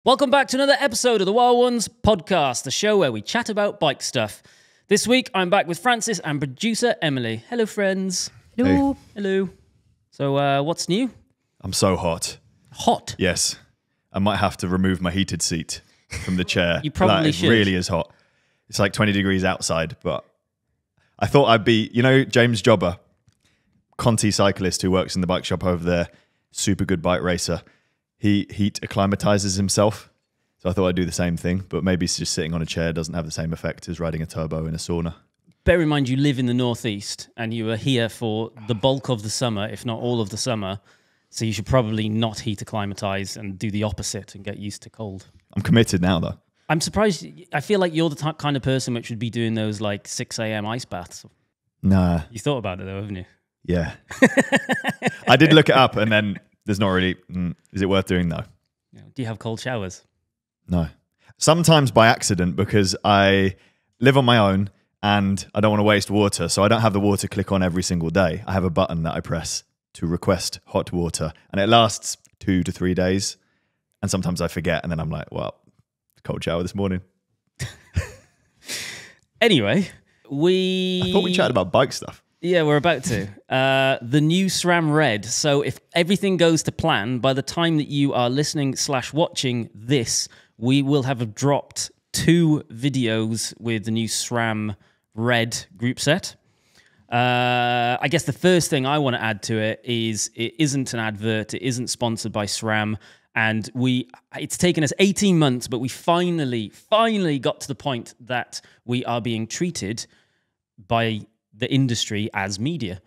Welcome back to another episode of the Wild Ones podcast, the show where we chat about bike stuff. This week, I'm back with Francis and producer Emily. Hello, friends. Hello. Hey. Hello. So, what's new? I'm so hot. Hot? Yes. I might have to remove my heated seat from the chair. You probably should. It really is hot. It's like 20 degrees outside, but I thought I'd be, you know, James Jobber, Conti cyclist who works in the bike shop over there, super good bike racer. He heat acclimatizes himself. So I thought I'd do the same thing, but maybe just sitting on a chair doesn't have the same effect as riding a turbo in a sauna. Bear in mind, you live in the northeast and you are here for the bulk of the summer, if not all of the summer. So you should probably not heat acclimatize and do the opposite and get used to cold. I'm committed now, though. I'm surprised. I feel like you're the kind of person which would be doing those like 6 a.m. ice baths. Nah. You thought about it though, haven't you? Yeah. I did look it up and then there's not really, is it worth doing though? Do you have cold showers? No. Sometimes by accident because I live on my own and I don't want to waste water. So I don't have the water click on every single day. I have a button that I press to request hot water and it lasts 2 to 3 days. And sometimes I forget and then I'm like, well, cold shower this morning. Anyway, I thought we chatted about bike stuff. Yeah, we're about to. The new SRAM Red. So if everything goes to plan, by the time that you are listening/watching this, we will have dropped 2 videos with the new SRAM Red group set. I guess the first thing I want to add to it is it isn't an advert. It isn't sponsored by SRAM. And it's taken us 18 months, but we finally got to the point that we are being treated by the industry as media.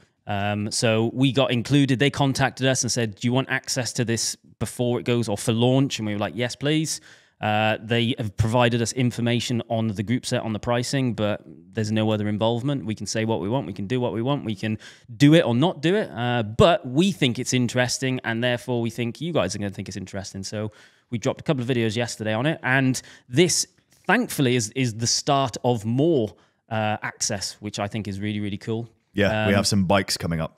So we got included. They contacted us and said, do you want access to this before it goes or for launch? And we were like, yes, please. They have provided us information on the group set, on the pricing, but there's no other involvement. We can say what we want. We can do what we want. We can do it or not do it. But we think it's interesting, and therefore we think you guys are going to think it's interesting. So we dropped a couple of videos yesterday on it. And this, thankfully, is the start of more access, which I think is really, really cool. Yeah, we have some bikes coming up.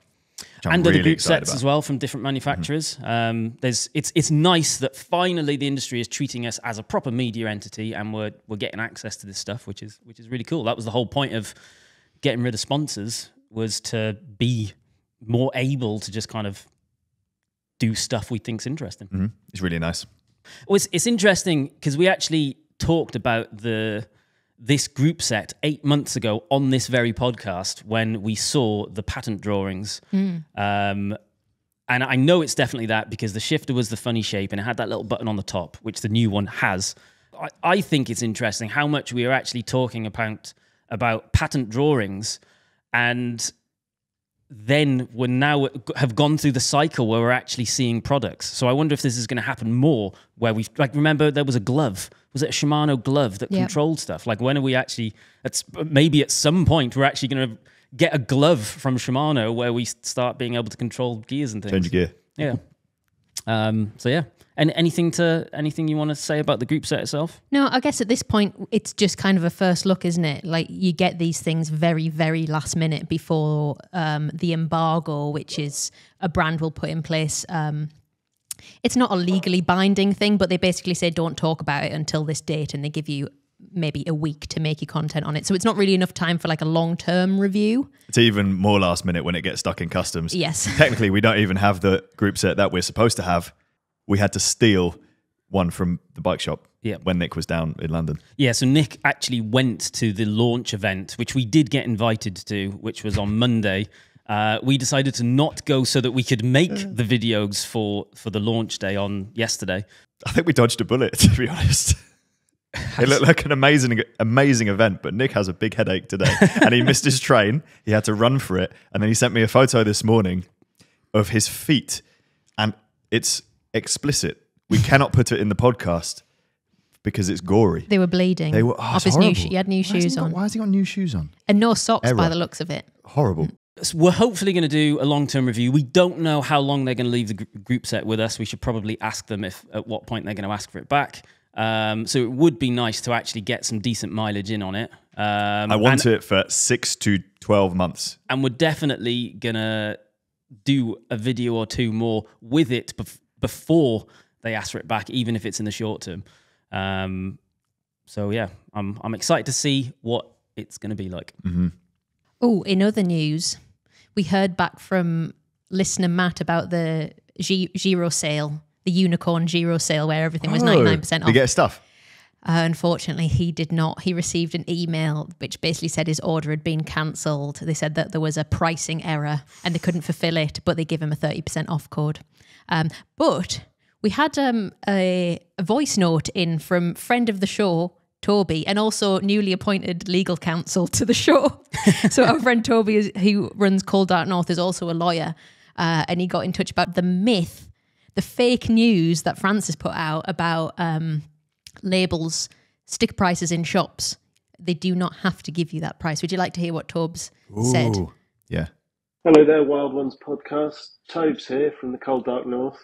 And really other group sets as well from different manufacturers. It's nice that finally the industry is treating us as a proper media entity, and we're getting access to this stuff, which is really cool. That was the whole point of getting rid of sponsors, was to be more able to just kind of do stuff we think's interesting. Mm-hmm. It's really nice. Well, it's interesting because we actually talked about this group set 8 months ago on this very podcast when we saw the patent drawings. And I know it's definitely that because the shifter was the funny shape and it had that little button on the top, which the new one has. I think it's interesting how much we are actually talking about patent drawings, and then we now have gone through the cycle where we're actually seeing products. So I wonder if this is going to happen more, where remember there was a glove. Was it a Shimano glove that controlled stuff? Like, when are we actually, maybe at some point, we're actually going to get a glove from Shimano where we start being able to control gears and things. Change your gear. Yeah. So yeah. And anything you want to say about the group set itself? No, I guess at this point, it's just kind of a first look, isn't it? Like, you get these things very, very last minute before the embargo, which is a brand will put in place. It's not a legally binding thing, but they basically say don't talk about it until this date, and they give you maybe a week to make your content on it. So it's not really enough time for like a long-term review. It's even more last minute when it gets stuck in customs. Yes. Technically, we don't even have the group set that we're supposed to have. We had to steal one from the bike shop when Nick was down in London. Yeah, so Nick actually went to the launch event, which we did get invited to, which was on Monday. We decided to not go so that we could make the videos for the launch day on yesterday. I think we dodged a bullet, to be honest. It looked like an amazing event, but Nick has a big headache today and he missed his train. He had to run for it. And then he sent me a photo this morning of his feet, and it's explicit. We cannot put it in the podcast because it's gory. They were bleeding. They were off his he had new shoes on. Why has he got new shoes on? And no socks by the looks of it. Horrible. So we're hopefully going to do a long-term review. We don't know how long they're going to leave the group set with us. We should probably ask them at what point they're going to ask for it back. So it would be nice to actually get some decent mileage in on it. I want it for 6 to 12 months. And we're definitely going to do a video or two more with it before they ask for it back, even if it's in the short term. So yeah, I'm excited to see what it's going to be like. Mm-hmm. Oh, in other news, we heard back from listener Matt about the Giro sale, the unicorn Giro sale where everything was 99% off. Did you get stuff? Unfortunately, he did not. He received an email which basically said his order had been cancelled. They said that there was a pricing error and they couldn't fulfill it, but they give him a 30% off code. But we had a voice note in from friend of the show, Toby, and also newly appointed legal counsel to the show. So our friend Toby, who runs Cold Dark North, is also a lawyer, and he got in touch about the myth, the fake news that Francis put out about labels, sticker prices in shops. They do not have to give you that price. Would you like to hear what Tobes said? Yeah. Hello there, Wild Ones podcast. Tobes here from the Cold Dark North.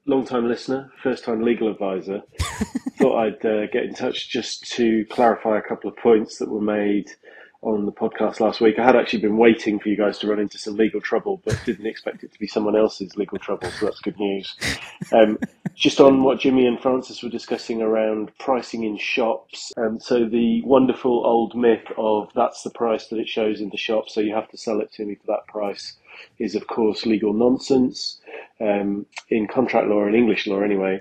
Long-time listener, first-time legal advisor. Thought I'd get in touch just to clarify a couple of points that were made on the podcast last week. I had actually been waiting for you guys to run into some legal trouble, but didn't expect it to be someone else's legal trouble, so that's good news. Just on what Jimmy and Francis were discussing around pricing in shops. So the wonderful old myth of that's the price that it shows in the shop, so you have to sell it to me for that price, is of course legal nonsense. In contract law, in English law anyway,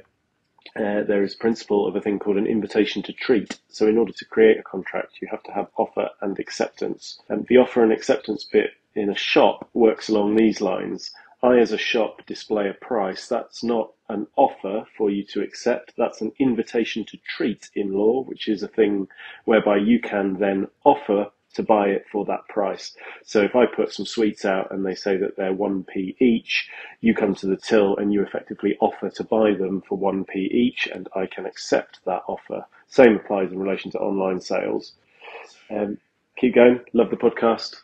there is a principle of a thing called an invitation to treat. So in order to create a contract, you have to have offer and acceptance. And the offer and acceptance bit in a shop works along these lines. I, as a shop, display a price. That's not an offer for you to accept. That's an invitation to treat in law, which is a thing whereby you can then offer to buy it for that price. So if I put some sweets out and they say that they're 1p each, you come to the till and you effectively offer to buy them for 1p each, and I can accept that offer. Same applies in relation to online sales. Keep going. Love the podcast.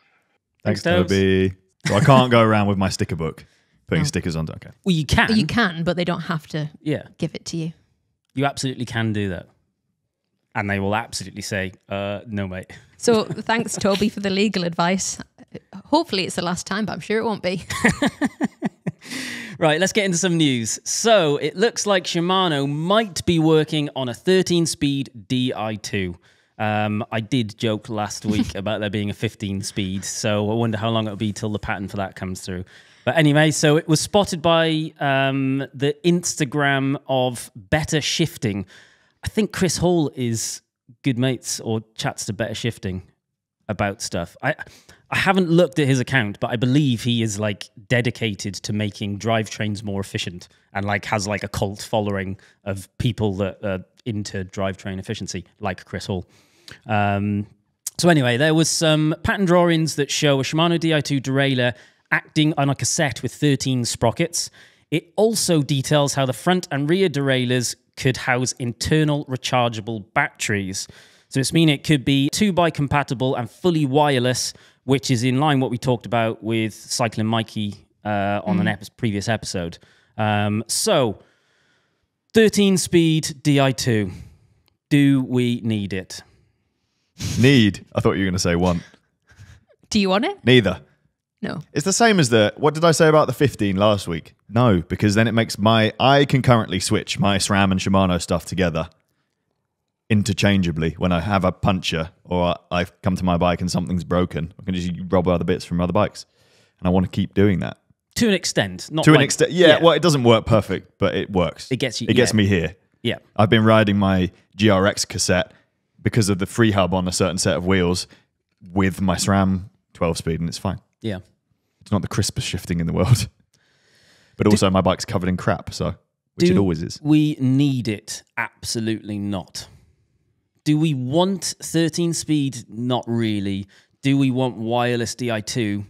Thanks, Toby. So I can't go around with my sticker book putting stickers on. Okay. Well, you can. You can, but they don't have to give it to you. You absolutely can do that. And they will absolutely say, no, mate. So thanks, Toby, for the legal advice. Hopefully it's the last time, but I'm sure it won't be. Right, let's get into some news. So it looks like Shimano might be working on a 13-speed Di2. I did joke last week about there being a 15-speed, so I wonder how long it'll be till the patent for that comes through. But anyway, so it was spotted by the Instagram of Better Shifting. I think Chris Hall is good mates or chats to Better Shifting about stuff. I haven't looked at his account, but I believe he is like dedicated to making drivetrains more efficient and like has like a cult following of people that are into drivetrain efficiency, like Chris Hall. So anyway, there was some pattern drawings that show a Shimano Di2 derailleur acting on a cassette with 13 sprockets. It also details how the front and rear derailleurs could house internal rechargeable batteries. So this means it could be 2x compatible and fully wireless, which is in line what we talked about with Cycling Mikey on an previous episode. So 13-speed Di2. Do we need it? Need? I thought you were going to say want. Do you want it? Neither. No. It's the same as what did I say about the 15 last week? No, because then it makes I can currently switch my SRAM and Shimano stuff together interchangeably when I have a puncture or I come to my bike and something's broken. I can just rob other bits from other bikes. And I want to keep doing that. To an extent. Not to like, an extent. Yeah, well, it doesn't work perfect, but it works. It gets you. It gets me here. Yeah. I've been riding my GRX cassette because of the free hub on a certain set of wheels with my SRAM 12-speed, and it's fine. Yeah. It's not the crispest shifting in the world. But also my bike's covered in crap, which it always is. We need it? Absolutely not. Do we want 13-speed? Not really. Do we want wireless Di2?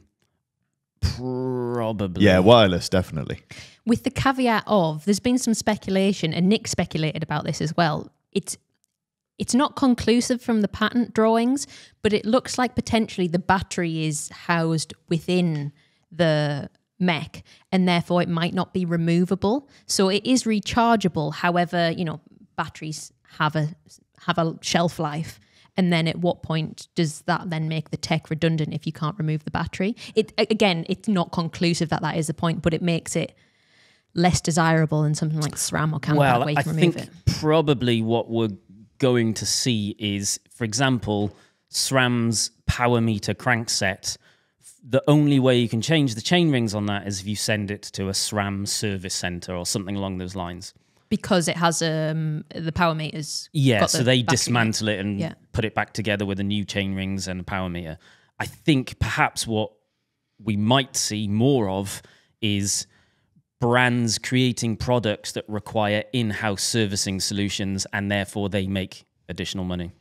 Probably. Yeah, wireless, definitely. With the caveat of, there's been some speculation, and Nick speculated about this as well. It's not conclusive from the patent drawings, but it looks like potentially the battery is housed within the mech, and therefore it might not be removable. So it is rechargeable. However, batteries have a shelf life. And then at what point does that then make the tech redundant if you can't remove the battery? It's not conclusive that is the point, but it makes it less desirable than something like SRAM or CAMPAD Well, where you I can remove think it. probably what we're going to see is, for example, SRAM's power meter crankset. The only way you can change the chain rings on that is if you send it to a SRAM service center or something along those lines. Because it has the power meters. Yeah, got so the they battery dismantle it and Yeah. put it back together with the new chain rings and a power meter. I think perhaps what we might see more of is brands creating products that require in-house servicing solutions, and therefore they make additional money.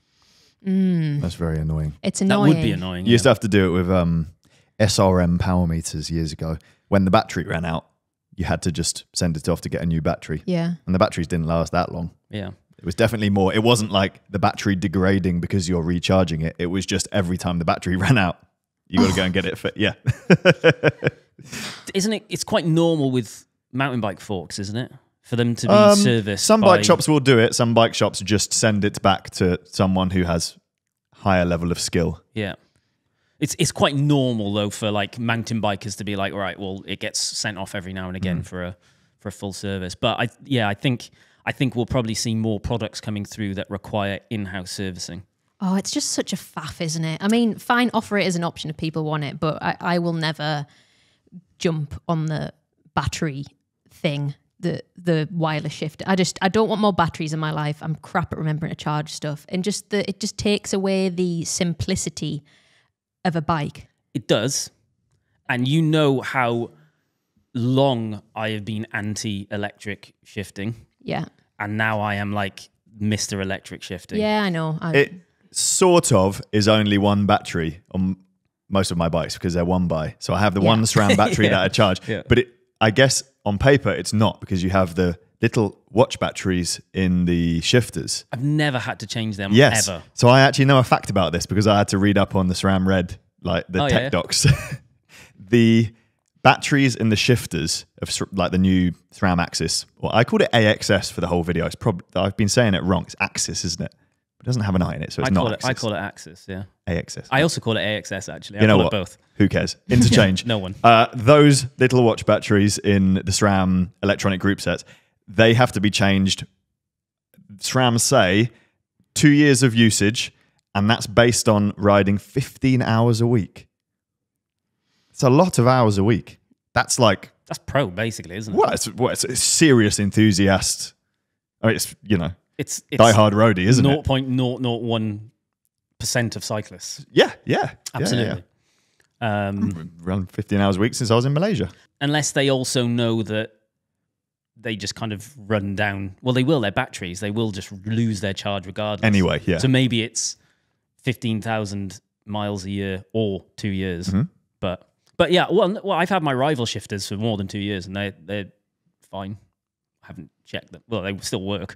That's very annoying. It's That annoying. would be annoying. You used to have to do it with SRM power meters years ago. When the battery ran out, you had to just send it off to get a new battery. Yeah. And the batteries didn't last that long. Yeah. It was definitely more. It wasn't like the battery degrading because you're recharging it. It was just every time the battery ran out, you got to go and get it fit. Yeah. Isn't it? It's quite normal with mountain bike forks, isn't it? For them to be serviced. Some by- bike shops will do it. Some bike shops just send it back to someone who has higher level of skill. Yeah. It's quite normal though for like mountain bikers to be like, all right, well, it gets sent off every now and again for a full service. But I think we'll probably see more products coming through that require in-house servicing. Oh, it's just such a faff, isn't it? I mean, fine, offer it as an option if people want it, but I will never jump on the battery thing, the wireless shift. I don't want more batteries in my life. I'm crap at remembering to charge stuff. And it just takes away the simplicity of a bike. It does. And you know how long I have been anti-electric shifting. Yeah. And now I am like Mr. Electric shifting. Yeah, I know. It sort of is only one battery on most of my bikes because they're one by. So I have the one SRAM battery that I charge. Yeah. But I guess on paper it's not because you have the little watch batteries in the shifters. I've never had to change them ever. So I actually know a fact about this because I had to read up on the SRAM Red, like the tech docs. The batteries in the shifters of like the new SRAM Axis, or I called it AXS for the whole video. I've been saying it wrong. It's Axis, isn't it? It doesn't have an I in it, so it's not Axis. I call it Axis, yeah. AXS. I also call it AXS, actually. You know call what? it both. Who cares? Interchange. No one. Those little watch batteries in the SRAM electronic group sets, they have to be changed. SRAM say 2 years of usage, and that's based on riding 15 hours a week. It's a lot of hours a week. That's pro, basically, isn't it? It's a serious enthusiast. I mean, It's die-hard roadie, isn't it? 0.001% of cyclists. Yeah. Absolutely. Run 15 hours a week since I was in Malaysia. Unless they also know that they just kind of run down. Well, they will, their batteries. They will just lose their charge regardless. Anyway, yeah. So maybe it's 15,000 miles a year or 2 years. Mm-hmm. But yeah, well, I've had my rival shifters for more than 2 years and they're fine. I haven't checked them. Well, they still work.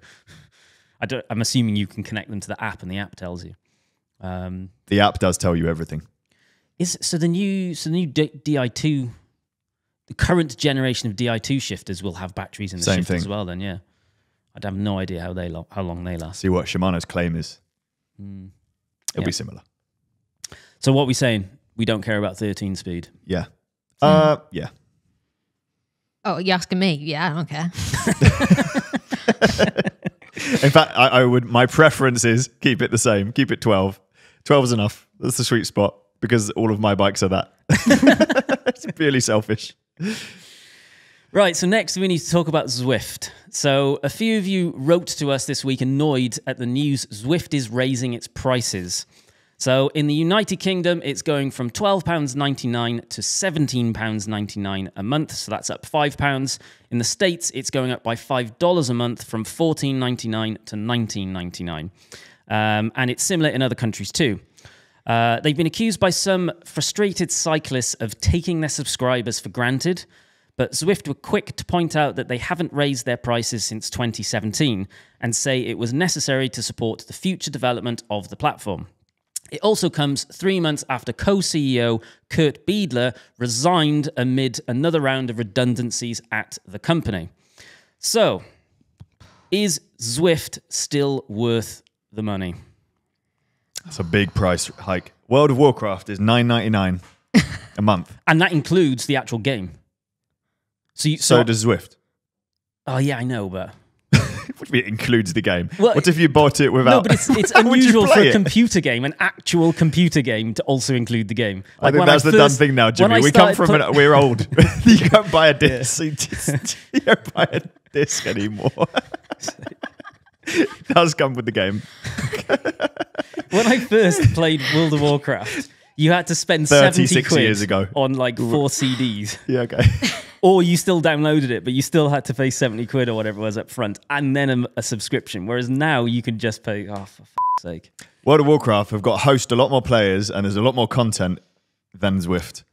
I'm assuming you can connect them to the app and the app tells you. The app does tell you everything. So the new Di2, the current generation of Di2 shifters will have batteries in the Same shift thing. as well. Then yeah, I'd have no idea how long they last. See what Shimano's claim is. It'll be similar. So what are we saying? We don't care about 13 speed. Yeah. Yeah. Oh, you're asking me? Yeah, I don't care. In fact, I would. My preference is keep it the same. Keep it 12. 12 is enough. That's the sweet spot because all of my bikes are that. It's purely selfish. Right, so next we need to talk about Zwift. So a few of you wrote to us this week annoyed at the news Zwift is raising its prices. So in the United Kingdom, it's going from £12.99 to £17.99 a month. So that's up £5. In the States, it's going up by $5 a month from $14.99 to $19.99. And it's similar in other countries too. They've been accused by some frustrated cyclists of taking their subscribers for granted. But Zwift were quick to point out that they haven't raised their prices since 2017 and say it was necessary to support the future development of the platform. It also comes 3 months after co-CEO Kurt Biedler resigned amid another round of redundancies at the company. So, is Zwift still worth the money? That's a big price hike. World of Warcraft is $9.99 a month. And that includes the actual game. So does Zwift. Oh yeah, I know, but What do you mean it includes the game? Well, what if you bought it without? no, but it's How would you unusual for play a it? computer game, an actual computer game, to also include the game. I think when that's the done thing now, when Jimmy. I We come started from we're old. You can't buy a disc. You don't buy a disc anymore. It does come with the game. When I first played World of Warcraft, you had to spend 70 36 quid years ago. on like 4 CDs. Yeah, okay. Or you still downloaded it, but you still had to pay 70 quid or whatever it was up front, and then a subscription. Whereas now you can just pay, oh, for f***'s sake. World of Warcraft have got host a lot more players and there's a lot more content than Zwift.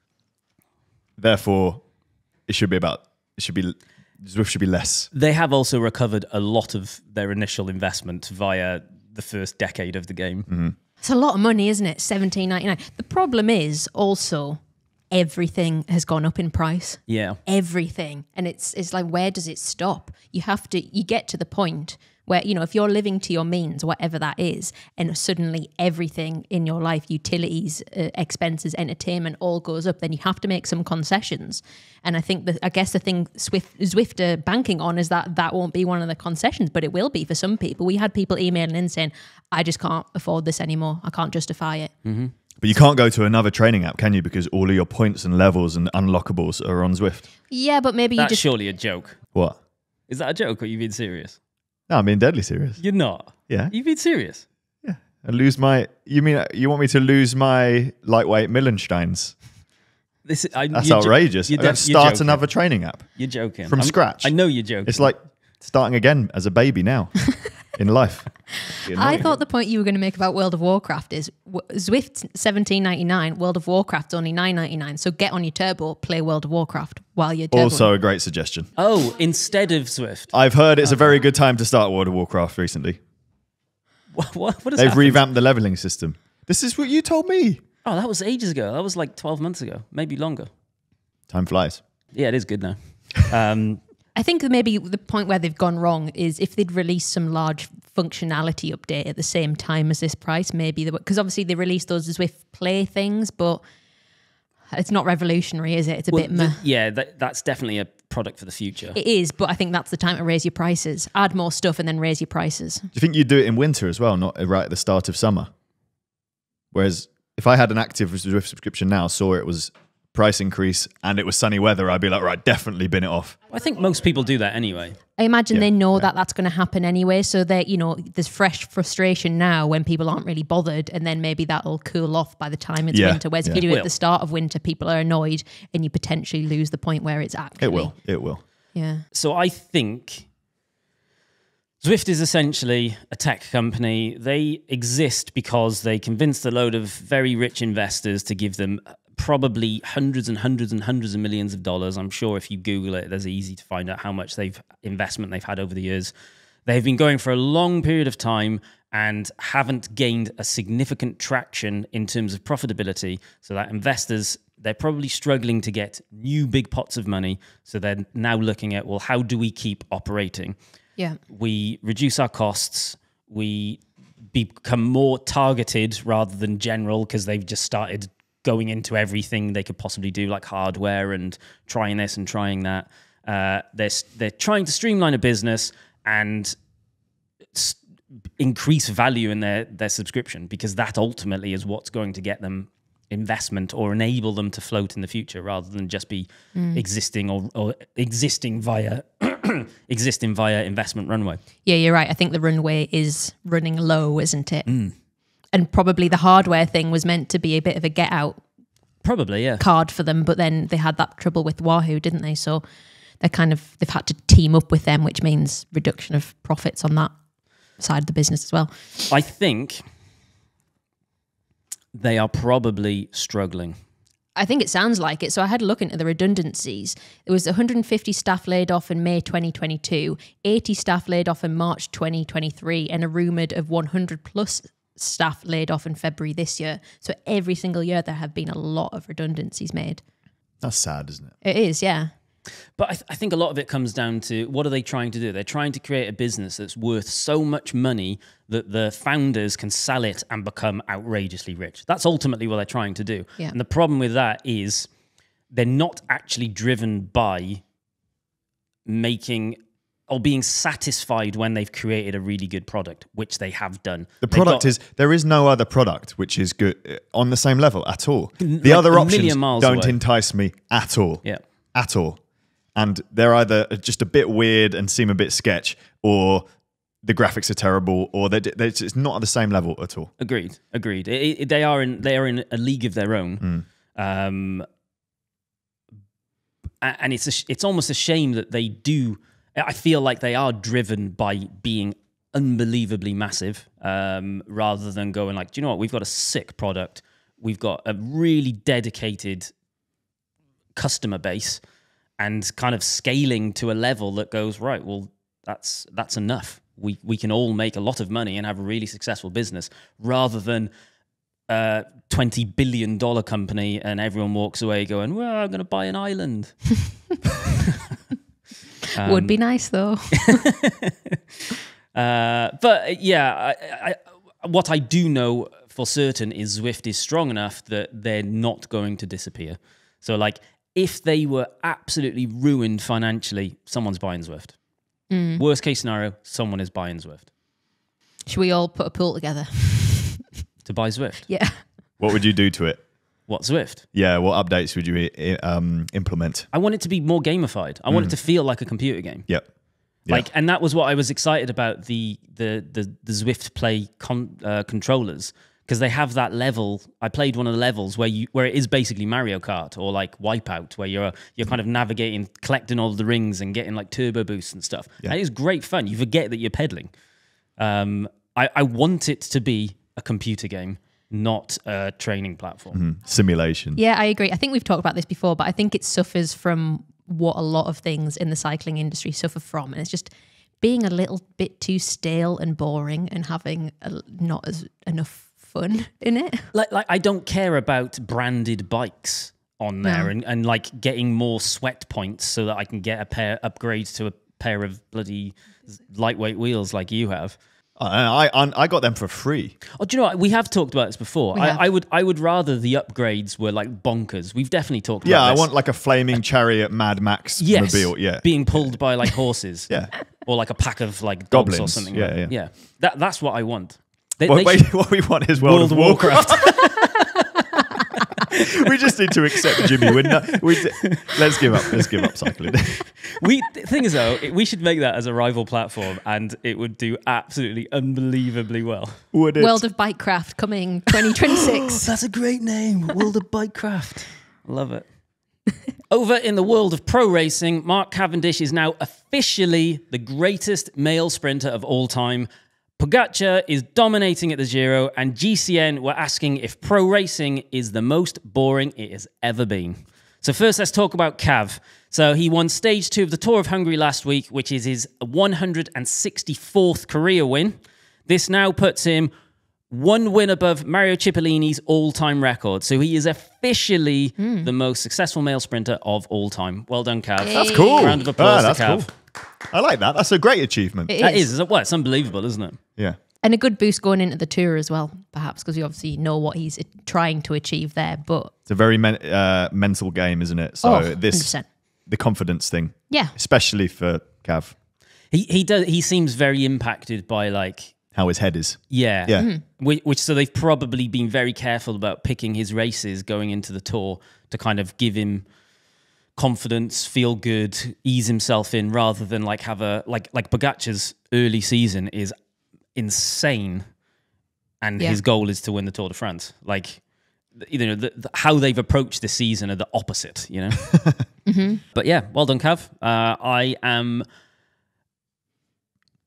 Therefore, Zwift should be less. They have also recovered a lot of their initial investment via the first decade of the game. Mm-hmm. It's a lot of money, isn't it? $17.99. The problem is also everything has gone up in price. Yeah. Everything. And it's like, where does it stop? You get to the point where, you know, if you're living to your means, whatever that is, and suddenly everything in your life, utilities, expenses, entertainment, all goes up, then you have to make some concessions. And I think I guess the thing Zwift are banking on is that won't be one of the concessions, but it will be for some people. We had people emailing in saying, I just can't afford this anymore. I can't justify it. Mm-hmm. But you can't go to another training app, can you? Because all of your points and levels and unlockables are on Zwift. Yeah, but maybe That's surely a joke. What? Is that a joke or are you being serious? No, I'm being deadly serious. You're not. Yeah. You being serious? Yeah. You mean you want me to lose my lightweight Millensteins? That's outrageous. I don't start another training app You're joking. from scratch. I know you're joking. It's like starting again as a baby now in life. I thought the point you were going to make about World of Warcraft is Zwift $17.99, World of Warcraft's only $9.99. So get on your turbo, play World of Warcraft while you're turbo. Also a great suggestion. Oh, instead of Zwift. I've heard it's a very good time to start World of Warcraft recently. What has They've happened? revamped the leveling system. This is what you told me. Oh, that was ages ago. That was like 12 months ago, maybe longer. Time flies. Yeah, it is good now. I think that maybe the point where they've gone wrong is if they'd released some large functionality update at the same time as this price, maybe because obviously they released those Zwift Play things, but it's not revolutionary, is it? It's a bit meh. Yeah, that's definitely a product for the future. It is, but I think that's the time to raise your prices. Add more stuff and then raise your prices. Do you think you'd do it in winter as well, not right at the start of summer? Whereas if I had an active Zwift subscription now, saw it was price increase and it was sunny weather, I'd be like, right, definitely bin it off. I think most people do that anyway. I imagine they know that that's going to happen anyway. So that, you know, there's fresh frustration now when people aren't really bothered, and then maybe that'll cool off by the time it's winter. Whereas if you do it at the start of winter, people are annoyed and you potentially lose the point where it's actually. It will. Yeah. So I think Zwift is essentially a tech company. They exist because they convinced a load of very rich investors to give them probably hundreds and hundreds and hundreds of millions of dollars. I'm sure if you Google it, there's easy to find out how much investment they've had over the years. They've been going for a long period of time and haven't gained a significant traction in terms of profitability. So that investors, they're probably struggling to get new big pots of money. So they're now looking at, well, how do we keep operating? Yeah. We reduce our costs. We become more targeted rather than general because they've just started going into everything they could possibly do, like hardware and trying this and trying that. They're trying to streamline a business and increase value in their subscription, because that ultimately is what's going to get them investment or enable them to float in the future, rather than just be existing or existing via investment runway. Yeah, you're right. I think the runway is running low, isn't it? And probably the hardware thing was meant to be a bit of a get out Probably, yeah. card for them, but then they had that trouble with Wahoo, didn't they? So they've had to team up with them, which means reduction of profits on that side of the business as well. I think they are probably struggling. I think it sounds like it. So I had a look into the redundancies. There was 150 staff laid off in May 2022, 80 staff laid off in March 2023, and a rumoured of 100 plus staff laid off in February this year. So every single year there have been a lot of redundancies made. That's sad, isn't it? It is, yeah. But I think a lot of it comes down to, what are they trying to do? They're trying to create a business that's worth so much money that the founders can sell it and become outrageously rich. That's ultimately what they're trying to do. Yeah. And the problem with that is they're not actually driven by making or being satisfied when they've created a really good product, which they have done. The product there is no other product which is good on the same level at all. The other options don't entice me at all. Yeah. At all. And they're either just a bit weird and seem a bit sketch, or the graphics are terrible, or it's not at the same level at all. Agreed. They are in a league of their own. And it's almost a shame that they do. I feel like they are driven by being unbelievably massive, rather than going like, do you know what? We've got a sick product. We've got a really dedicated customer base, and kind of scaling to a level that goes, right, well, that's enough. We can all make a lot of money and have a really successful business, rather than a $20 billion company and everyone walks away going, well, I'm going to buy an island. Would be nice though. But yeah, what I do know for certain is Zwift is strong enough that they're not going to disappear. So like, if they were absolutely ruined financially, someone's buying Zwift. Worst case scenario, someone is buying Zwift. Should we all put a pool together? To buy Zwift? Yeah. What would you do to it? What, Zwift? Yeah, what updates would you implement? I want it to be more gamified. I want it to feel like a computer game. Yep. Like, and that was what I was excited about the Zwift Play controllers, because they have that level. I played one of the levels where it is basically Mario Kart or like Wipeout, where you're kind of navigating, collecting all of the rings and getting like turbo boosts and stuff. Yeah. And it's great fun. You forget that you're pedaling. I want it to be a computer game, not a training platform. Simulation. Yeah, I agree. I think we've talked about this before, but I think it suffers from what a lot of things in the cycling industry suffer from, and it's just being a little bit too stale and boring and having not as enough fun in it. Like I don't care about branded bikes on there and like getting more sweat points so that I can get upgrade to a pair of bloody lightweight wheels like you have. I got them for free. Oh, do you know what? We have talked about this before. I would rather the upgrades were like bonkers. We've definitely talked about this. Yeah, I want like a flaming chariot Mad Max mobile. Yeah. Being pulled by like horses. Yeah. Or like a pack of like dogs goblins or something. Yeah. That's what I want. What we want is World of Warcraft. We just need to accept Jimmy. Let's give up. Let's give up cycling. The thing is though, we should make that as a rival platform, and it would do absolutely unbelievably well. Would it? World of Bikecraft coming 2026. That's a great name, World of Bikecraft. Love it. Over in the world of pro racing, Mark Cavendish is now officially the greatest male sprinter of all time. Pogacar is dominating at the Giro, and GCN were asking if pro racing is the most boring it has ever been. So first, let's talk about Cav. So he won stage 2 of the Tour of Hungary last week, which is his 164th career win. This now puts him one win above Mario Cipollini's all-time record. So he is officially the most successful male sprinter of all time. Well done, Cav. That's cool. Round of applause to Cav. Cool. I like that. That's a great achievement. That is. Well, it's unbelievable, isn't it? Yeah. And a good boost going into the Tour as well, perhaps, because we obviously know what he's trying to achieve there. But it's a very mental game, isn't it? So 100%. The confidence thing. Yeah. Especially for Cav. He seems very impacted by like how his head is. Yeah. Yeah. Which so they've probably been very careful about picking his races going into the Tour to kind of give him confidence, feel good, ease himself in, rather than like have a like Pogacar's early season is insane, and his goal is to win the Tour de France. Like, you know, how they've approached this season are the opposite, you know. But yeah, well done, Cav. I am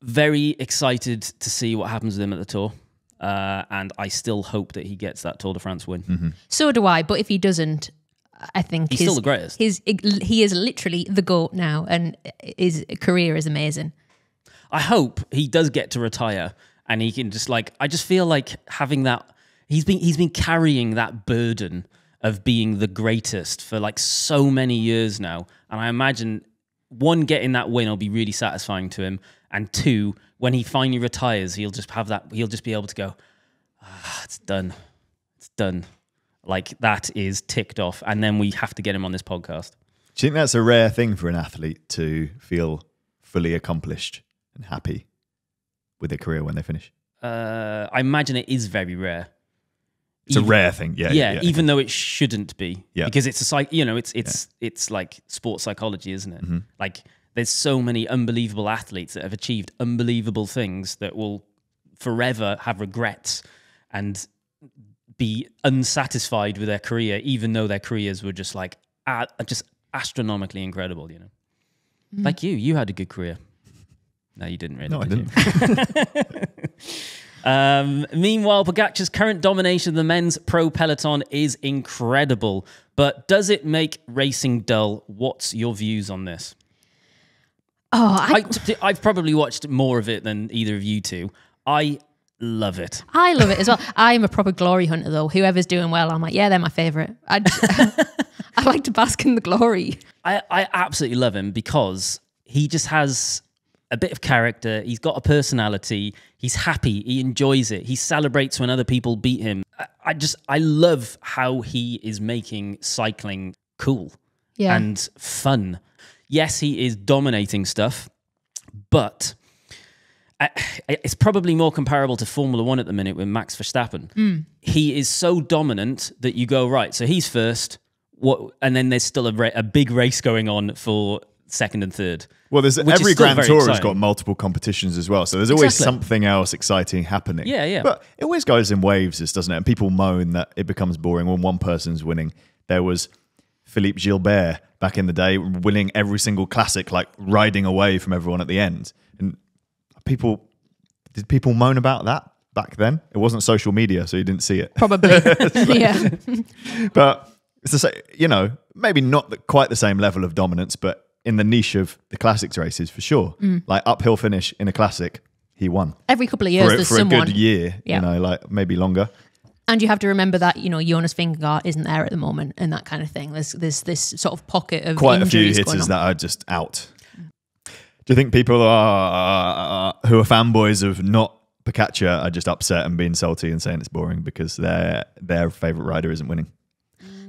very excited to see what happens with him at the Tour, and I still hope that he gets that Tour de France win. So do I. But if he doesn't, I think he's still the greatest. He is literally the GOAT now, and his career is amazing. I hope he does get to retire, and he can just like. I just feel like having that. He's been carrying that burden of being the greatest for like so many years now, and I imagine one, getting that win will be really satisfying to him, and two, when he finally retires, he'll just have that. He'll just be able to go, it's done, it's done. Like, that is ticked off, and then we have to get him on this podcast. Do you think that's a rare thing for an athlete to feel fully accomplished and happy with their career when they finish? I imagine it is very rare. It's a rare thing, yeah. Even though it shouldn't be, Yeah. because it's it's like sports psychology, isn't it? Mm-hmm. Like there's so many unbelievable athletes that have achieved unbelievable things that will forever have regrets and be unsatisfied with their career, even though their careers were just like just astronomically incredible. You know, like you had a good career. No, you didn't really. No, I did didn't. you? Meanwhile, Pogacar's current domination of the men's pro peloton is incredible. But does it make racing dull? What's your views on this? I've probably watched more of it than either of you two. I love it. I love it as well. I'm a proper glory hunter, though. Whoever's doing well, I'm like, yeah, they're my favourite. I like to bask in the glory. I absolutely love him because he just has a bit of character. He's got a personality. He's happy. He enjoys it. He celebrates when other people beat him. I love how he is making cycling cool and fun. Yes, he is dominating stuff, but it's probably more comparable to Formula One at the minute with Max Verstappen. He is so dominant that you go, right, so he's first, and then there's still a big race going on for second and third. Well, there's every Grand Tour has got multiple competitions as well, so there's always something else exciting happening. Yeah. But it always goes in waves, doesn't it? And people moan that it becomes boring when one person's winning. There was Philippe Gilbert back in the day winning every single classic, like riding away from everyone at the end. And did people moan about that back then? It wasn't social media, so you didn't see it. Probably, yeah. But it's the same, maybe not quite the same level of dominance, but in the niche of the classics races, for sure. Like uphill finish in a classic, he won. Every couple of years, there's for someone. a good year, like maybe longer. And you have to remember that, Jonas Vingegaard isn't there at the moment and that kind of thing. There's this sort of pocket of quite a few injuries hitters that are just out. Do you think people who are fanboys of not Pogacar are just upset and being salty and saying it's boring because their favourite rider isn't winning?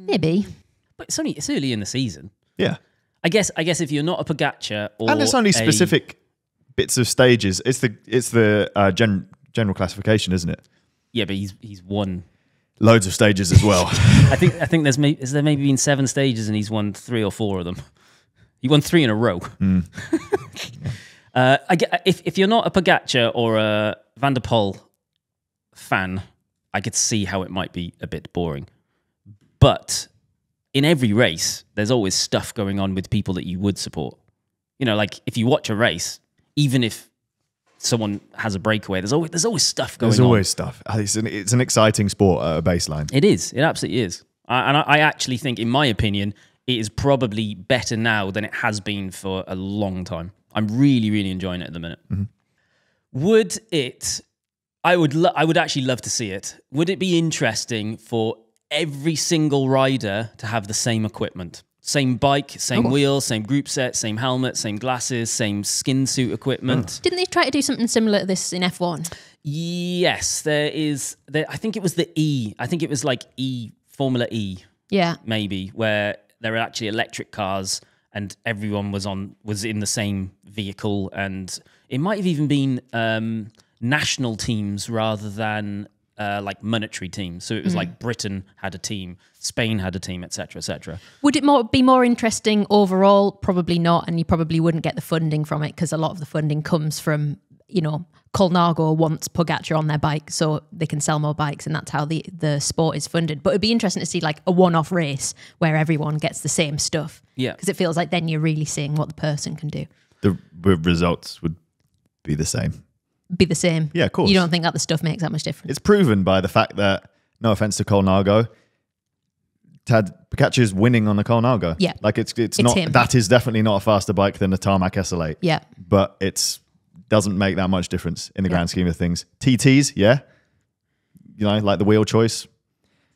Maybe. But it's early in the season. Yeah. I guess if you're not a Pogacar or and it's only specific bits of stages. It's the general classification, isn't it? Yeah, but he's won loads of stages as well. I think there maybe been 7 stages and he's won 3 or 4 of them. He won 3 in a row. If you're not a Pogacar or a Van der Poel fan, I could see how it might be a bit boring. But in every race, there's always stuff going on with people that you would support. Like if you watch a race, even if someone has a breakaway, there's always stuff going on. There's always stuff. It's an exciting sport at a baseline. It is. It absolutely is. I actually think, in my opinion, it is probably better now than it has been for a long time. I'm really, really enjoying it at the minute. Would it? I would actually love to see it. Would it be interesting for every single rider to have the same equipment? Same bike, same wheels, same group set, same helmet, same glasses, same skin suit equipment. Didn't they try to do something similar to this in F1? Yes, there is. I think it was the E. I think it was like Formula E. Yeah. Maybe, where there are actually electric cars and everyone was in the same vehicle, and it might have even been national teams rather than like monetary teams. So it was like Britain had a team, Spain had a team, etc., etc. Would it be more interesting overall? Probably not, and you probably wouldn't get the funding from it because a lot of the funding comes from, Colnago wants Pogacar on their bike so they can sell more bikes, and that's how the sport is funded. But it'd be interesting to see like a one-off race where everyone gets the same stuff. Yeah. Because it feels like then you're really seeing what the person can do. The results would be the same. Be the same. Yeah, of course. You don't think that the stuff makes that much difference? It's proven by the fact that, no offense to Colnago, Pogacar's winning on the Colnago. Yeah. Like it's not him. That is definitely not a faster bike than the Tarmac SL8. Yeah. But it doesn't make that much difference in the grand scheme of things. TTs, yeah. Like the wheel choice,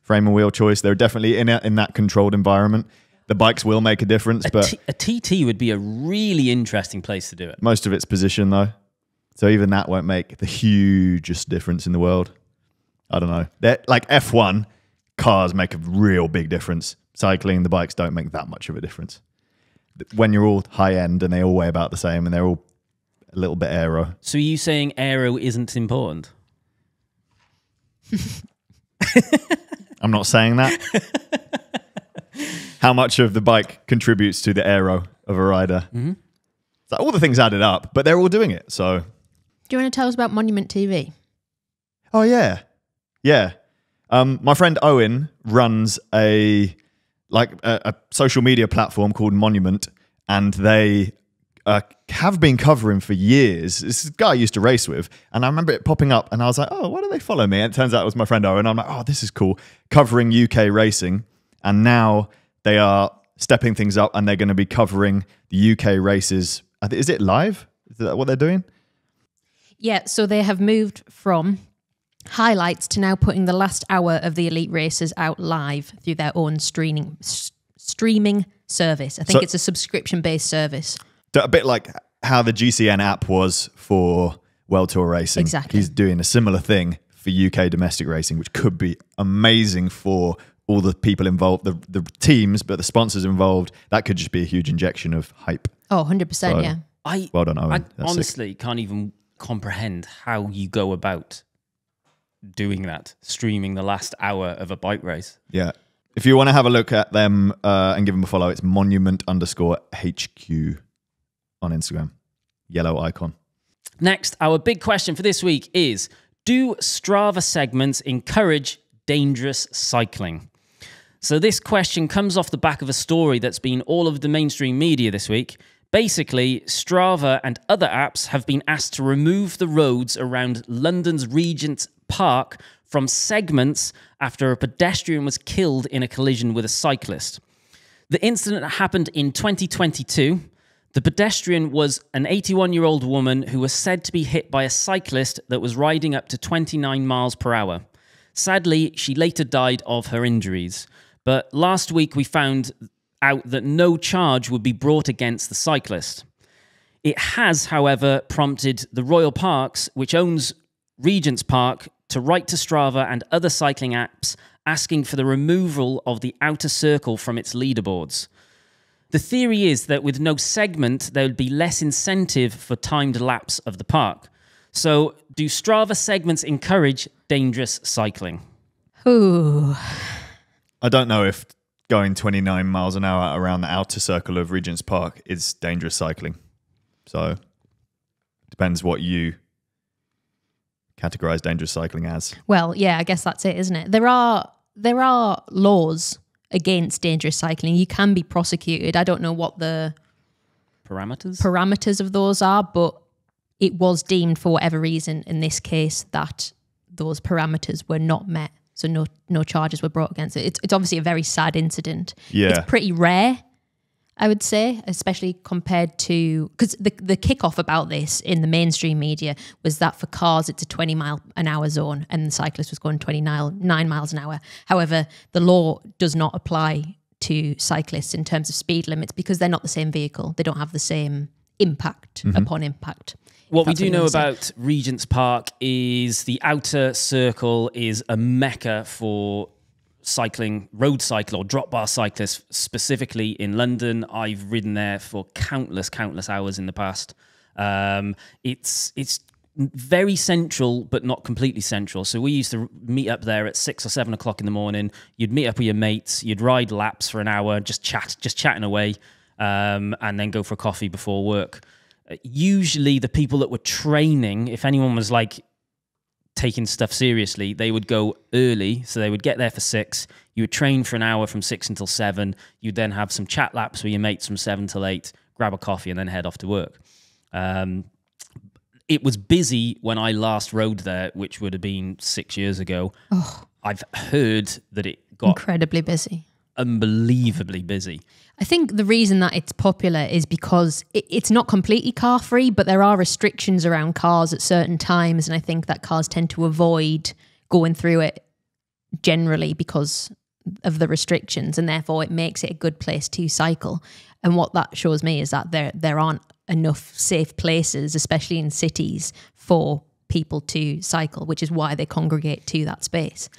frame and wheel choice, they're definitely in that controlled environment. The bikes will make a difference, but a TT would be a really interesting place to do it. Most of it's position though. So even that won't make the hugest difference in the world. I don't know. Like F1, cars make a real big difference. Cycling, the bikes don't make that much of a difference. When you're all high end and they all weigh about the same and they're all a little bit aero. So are you saying aero isn't important? I'm not saying that. How much of the bike contributes to the aero of a rider? Mm-hmm. So all the things added up, but they're all doing it. So, do you want to tell us about Monument TV? Oh yeah, yeah. My friend Owen runs a social media platform called Monument, and they have been covering for years. This guy I used to race with, and I remember it popping up, and I was like, oh, why do they follow me? And it turns out it was my friend Owen. I'm like, oh, this is cool, covering UK racing, and now they are stepping things up, and they're going to be covering the UK races. Is it live? Is that what they're doing? Yeah, so they have moved from highlights to now putting the last hour of the elite races out live through their own streaming service. I think it's a subscription-based service. A bit like how the GCN app was for World Tour racing. Exactly. He's doing a similar thing for UK domestic racing, which could be amazing for all the people involved, the teams, but the sponsors involved. That could just be a huge injection of hype. Oh, 100%, yeah. Well done, Owen. I honestly can't even comprehend how you go about doing that, streaming the last hour of a bike race. Yeah. If you want to have a look at them and give them a follow, it's monument_HQ on Instagram. Yellow icon. Next, our big question for this week is, do Strava segments encourage dangerous cycling? So this question comes off the back of a story that's been all over the mainstream media this week. Basically, Strava and other apps have been asked to remove the roads around London's Regent's Park from segments after a pedestrian was killed in a collision with a cyclist. The incident happened in 2022. The pedestrian was an 81-year-old woman who was said to be hit by a cyclist that was riding up to 29 miles per hour. Sadly, she later died of her injuries. But last week we found out that no charge would be brought against the cyclist. It has, however, prompted the Royal Parks, which owns Regent's Park, to write to Strava and other cycling apps asking for the removal of the outer circle from its leaderboards. The theory is that with no segment, there would be less incentive for timed laps of the park. So, do Strava segments encourage dangerous cycling? Ooh. I don't know if going 29 miles an hour around the outer circle of Regent's Park is dangerous cycling. So, depends what you categorize dangerous cycling as. Well, yeah, I guess that's it, isn't it? There are laws against dangerous cycling. You can be prosecuted. I don't know what the parameters of those are, but it was deemed for whatever reason in this case that those parameters were not met. So no charges were brought against it. It's obviously a very sad incident. Yeah. It's pretty rare, I would say, especially compared to... Because the kickoff about this in the mainstream media was that for cars, it's a 20-mile-an-hour zone and the cyclist was going 29 miles an hour. However, the law does not apply to cyclists in terms of speed limits because they're not the same vehicle. They don't have the same impact upon impact. What we do know about Regent's Park is the outer circle is a mecca for cycling, road cycle or drop bar cyclists, specifically in London. I've ridden there for countless hours in the past. It's very central, but not completely central. So we used to meet up there at 6 or 7 o'clock in the morning. You'd meet up with your mates. You'd ride laps for an hour, just chatting away, and then go for a coffee before work. Usually the people that were training, if anyone was like taking stuff seriously, they would go early. So they would get there for 6. You would train for an hour from 6 until 7. You'd then have some chat laps with your mates from 7 till 8, grab a coffee and then head off to work. It was busy when I last rode there, which would have been 6 years ago. Oh. I've heard that it got incredibly busy. Unbelievably busy. I think the reason that it's popular is because it's not completely car free, but there are restrictions around cars at certain times. And I think that cars tend to avoid going through it generally because of the restrictions. And therefore it makes it a good place to cycle. And what that shows me is that there aren't enough safe places, especially in cities, for people to cycle, which is why they congregate to that space.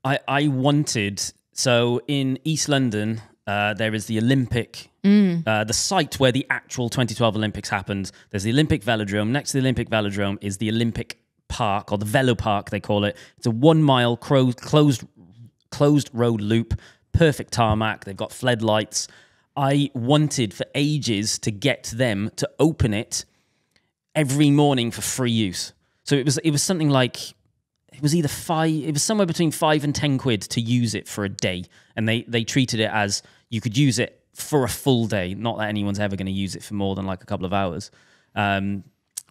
I wanted... So in East London, there is the Olympic The site where the actual 2012 Olympics happened. There's the Olympic Velodrome. Next to the Olympic Velodrome is the Olympic Park, or the Velo Park, they call it. It's a 1 mile closed road loop, perfect tarmac. They've got floodlights. I wanted for ages to get them to open it every morning for free use. So it was something like, it was somewhere between 5 and 10 quid to use it for a day. And they treated it as you could use it for a full day. Not that anyone's ever going to use it for more than like a couple of hours.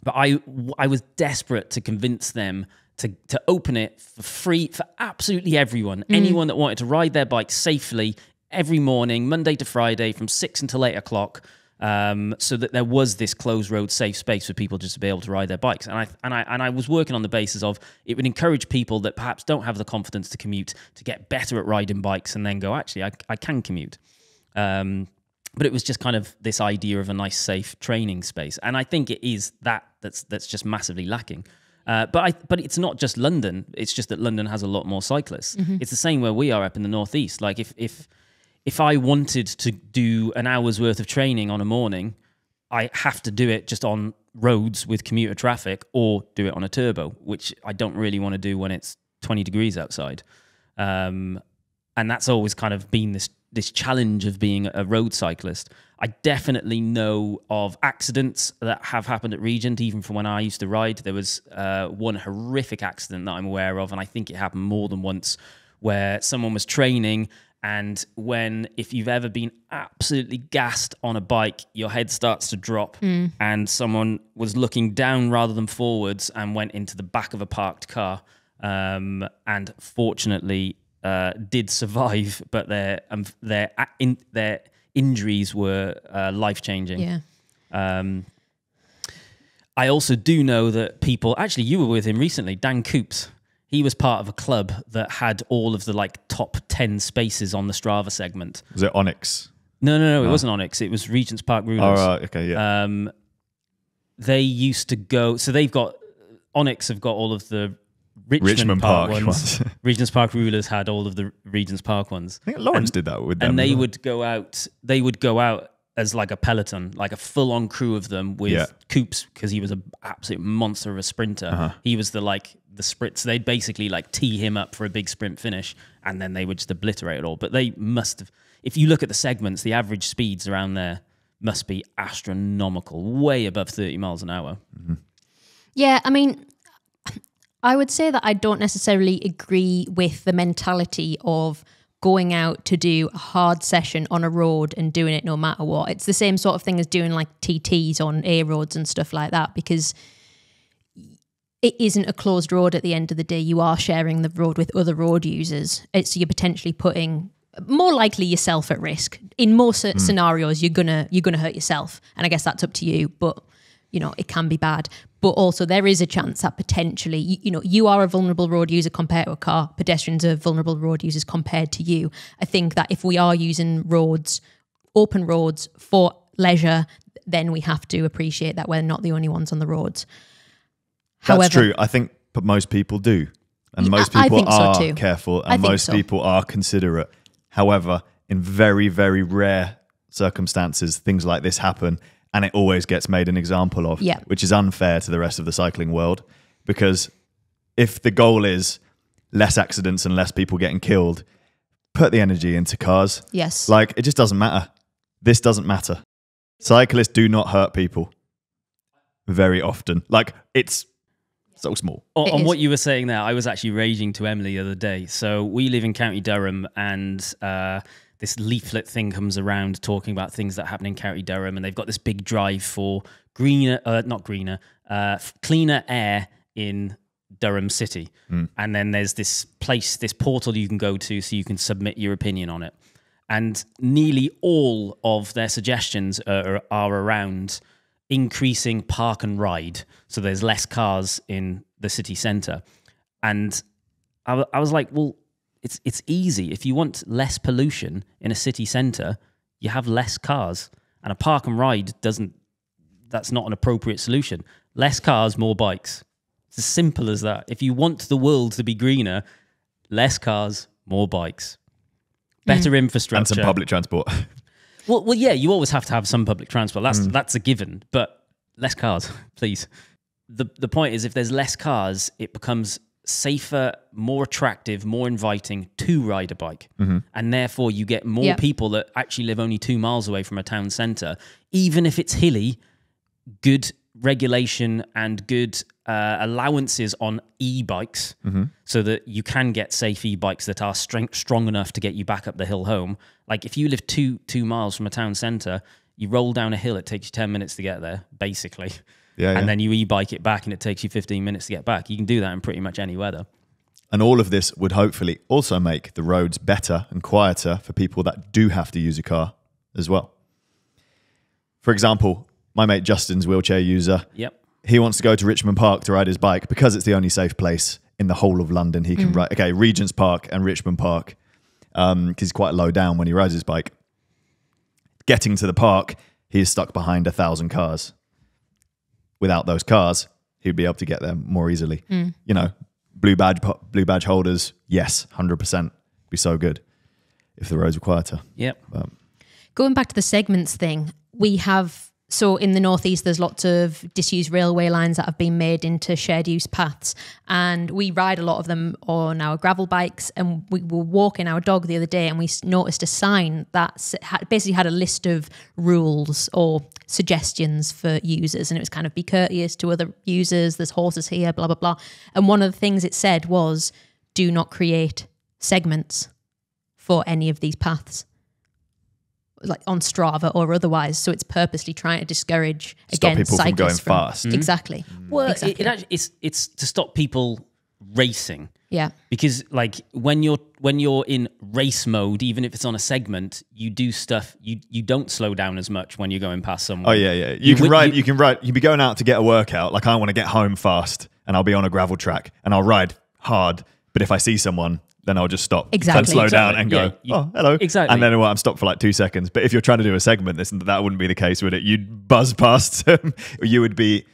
But I was desperate to convince them to open it for free for absolutely everyone. Anyone that wanted to ride their bike safely every morning, Monday to Friday, from 6 until 8 o'clock, so that there was this closed road safe space for people just to be able to ride their bikes. And I was working on the basis of it would encourage people that perhaps don't have the confidence to commute to get better at riding bikes and then go, actually, I can commute. But it was just kind of this idea of a nice, safe training space. And I think it is that's just massively lacking. But it's not just London. It's just that London has a lot more cyclists. It's the same where we are up in the northeast. Like if I wanted to do an hour's worth of training on a morning, I have to do it just on roads with commuter traffic, or do it on a turbo, which I don't really want to do when it's 20 degrees outside. And that's always kind of been this challenge of being a road cyclist. I definitely know of accidents that have happened at Regent, even from when I used to ride. There was one horrific accident that I'm aware of, and I think it happened more than once, where someone was training, and if you've ever been absolutely gassed on a bike, your head starts to drop, and someone was looking down rather than forwards and went into the back of a parked car, and fortunately did survive, but their injuries were life-changing. Yeah. I also do know that people, actually you were with him recently, Dan Coops. He was part of a club that had all of the like top 10 spaces on the Strava segment. Was it Onyx? No, it wasn't Onyx. It was Regent's Park Rulers. Oh, right, okay, yeah. They used to go, so they've got, Onyx have got all of the Richmond Park ones. Regent's Park Rulers had all of the Regent's Park ones. I think Lawrence did that with them. And they would go out as like a peloton, like a full-on crew of them with Coops, because he was an absolute monster of a sprinter. He was the sprints. They'd basically like tee him up for a big sprint finish, and then they would just obliterate it all. But they must have, if you look at the segments, the average speeds around there must be astronomical, way above 30 miles an hour. Yeah, I mean, I would say that I don't necessarily agree with the mentality of going out to do a hard session on a road and doing it no matter what. It's the same sort of thing as doing like TTs on A roads and stuff like that, because it isn't a closed road at the end of the day. You are sharing the road with other road users. So you're potentially putting more likely yourself at risk. In most scenarios, you're gonna hurt yourself, and I guess that's up to you. But you know, it can be bad. But also there is a chance that potentially, you are a vulnerable road user compared to a car. Pedestrians are vulnerable road users compared to you. I think that if we are using roads, open roads for leisure, then we have to appreciate that we're not the only ones on the roads. That's true. I think most people do. And most people are careful, and most people are considerate. However, in very, very rare circumstances, things like this happen, and it always gets made an example of, which is unfair to the rest of the cycling world. Because if the goal is less accidents and less people getting killed, put the energy into cars. Yes. Like, it just doesn't matter. This doesn't matter. Cyclists do not hurt people very often. Like, it's so small. On what you were saying there, I was actually raging to Emily the other day. So we live in County Durham, and this leaflet thing comes around talking about things that happen in County Durham, and they've got this big drive for cleaner air in Durham City. And then there's this portal you can go to so you can submit your opinion on it. And nearly all of their suggestions are around increasing park and ride, so there's less cars in the city centre. And I was like, well, it's easy. If you want less pollution in a city centre, you have less cars. And a park and ride that's not an appropriate solution. Less cars, more bikes. It's as simple as that. If you want the world to be greener, less cars, more bikes. Better infrastructure. And some public transport. Well, yeah, you always have to have some public transport. That's a given, but less cars, please. The point is, if there's less cars, it becomes safer, more attractive, more inviting to ride a bike. And therefore you get more people that actually live only 2 miles away from a town centre. Even if it's hilly, good regulation and good allowances on e-bikes so that you can get safe e-bikes that are strong enough to get you back up the hill home. Like if you live 2 miles from a town centre, you roll down a hill, it takes you 10 minutes to get there, basically. And then you e-bike it back and it takes you 15 minutes to get back. You can do that in pretty much any weather. And all of this would hopefully also make the roads better and quieter for people that do have to use a car as well. For example, my mate Justin's wheelchair user. He wants to go to Richmond Park to ride his bike because it's the only safe place in the whole of London he can ride. Okay, Regent's Park and Richmond Park, because he's quite low down when he rides his bike. Getting to the park, he is stuck behind 1,000 cars. Without those cars, he'd be able to get there more easily. You know, blue badge holders, yes, 100%. Be so good if the roads were quieter. Going back to the segments thing, we have... So in the northeast, there's lots of disused railway lines that have been made into shared use paths, and we ride a lot of them on our gravel bikes. And we were walking our dog the other day, and we noticed a sign that basically had a list of rules or suggestions for users, and it was kind of be courteous to other users. There's horses here, blah blah blah. And one of the things it said was, do not create segments for any of these paths, like on Strava or otherwise. So it's purposely trying to discourage stop against people from going cyclists fast. Exactly. Well, exactly. it's to stop people racing. Yeah. Because like when you're in race mode, even if it's on a segment, you do stuff. You don't slow down as much when you're going past someone. Oh yeah. You can ride. You'd be going out to get a workout. Like I want to get home fast, and I'll be on a gravel track, and I'll ride hard. But if I see someone, then I'll just stop and slow down and go, oh, hello. Exactly. And then I'm stopped for like 2 seconds. But if you're trying to do a segment, that wouldn't be the case, would it? You'd buzz past them. You would be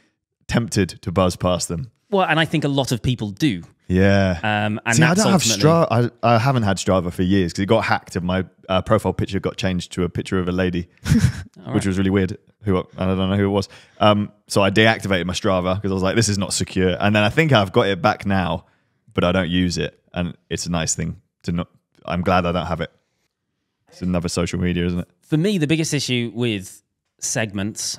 tempted to buzz past them. Well, and I think a lot of people do. Yeah. And see, I that's don't have ultimately... Strava. I haven't had Strava for years because it got hacked and my profile picture got changed to a picture of a lady, which was really weird. I don't know who it was. So I deactivated my Strava because I was like, this is not secure. And then I think I've got it back now, but I don't use it. And it's a nice thing to not. I'm glad I don't have it. It's another social media, isn't it? For me, the biggest issue with segments,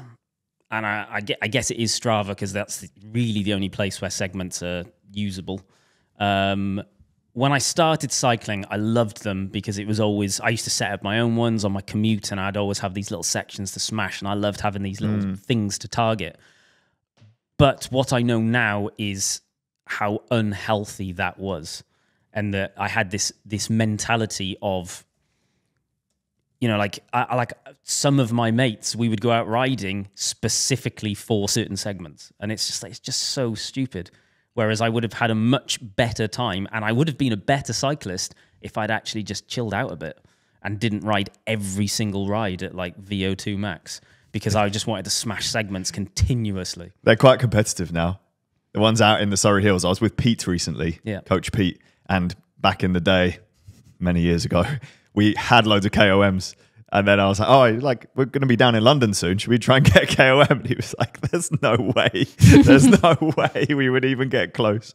and I guess it is Strava because that's really the only place where segments are usable. When I started cycling, I loved them because it was always, I used to set up my own ones on my commute and I'd always have these little sections to smash, and I loved having these little things to target. But what I know now is how unhealthy that was. And that I had this mentality of, you know, like like some of my mates, we would go out riding specifically for certain segments, and it's just so stupid. Whereas I would have had a much better time, and I would have been a better cyclist if I'd actually just chilled out a bit and didn't ride every single ride at like VO2 max, because I just wanted to smash segments continuously. They're quite competitive now. The ones out in the Surrey Hills. I was with Pete recently, Coach Pete. And back in the day, many years ago, we had loads of KOMs. And then I was like, we're going to be down in London soon. Should we try and get a KOM? And he was like, there's no way. There's no way we would even get close.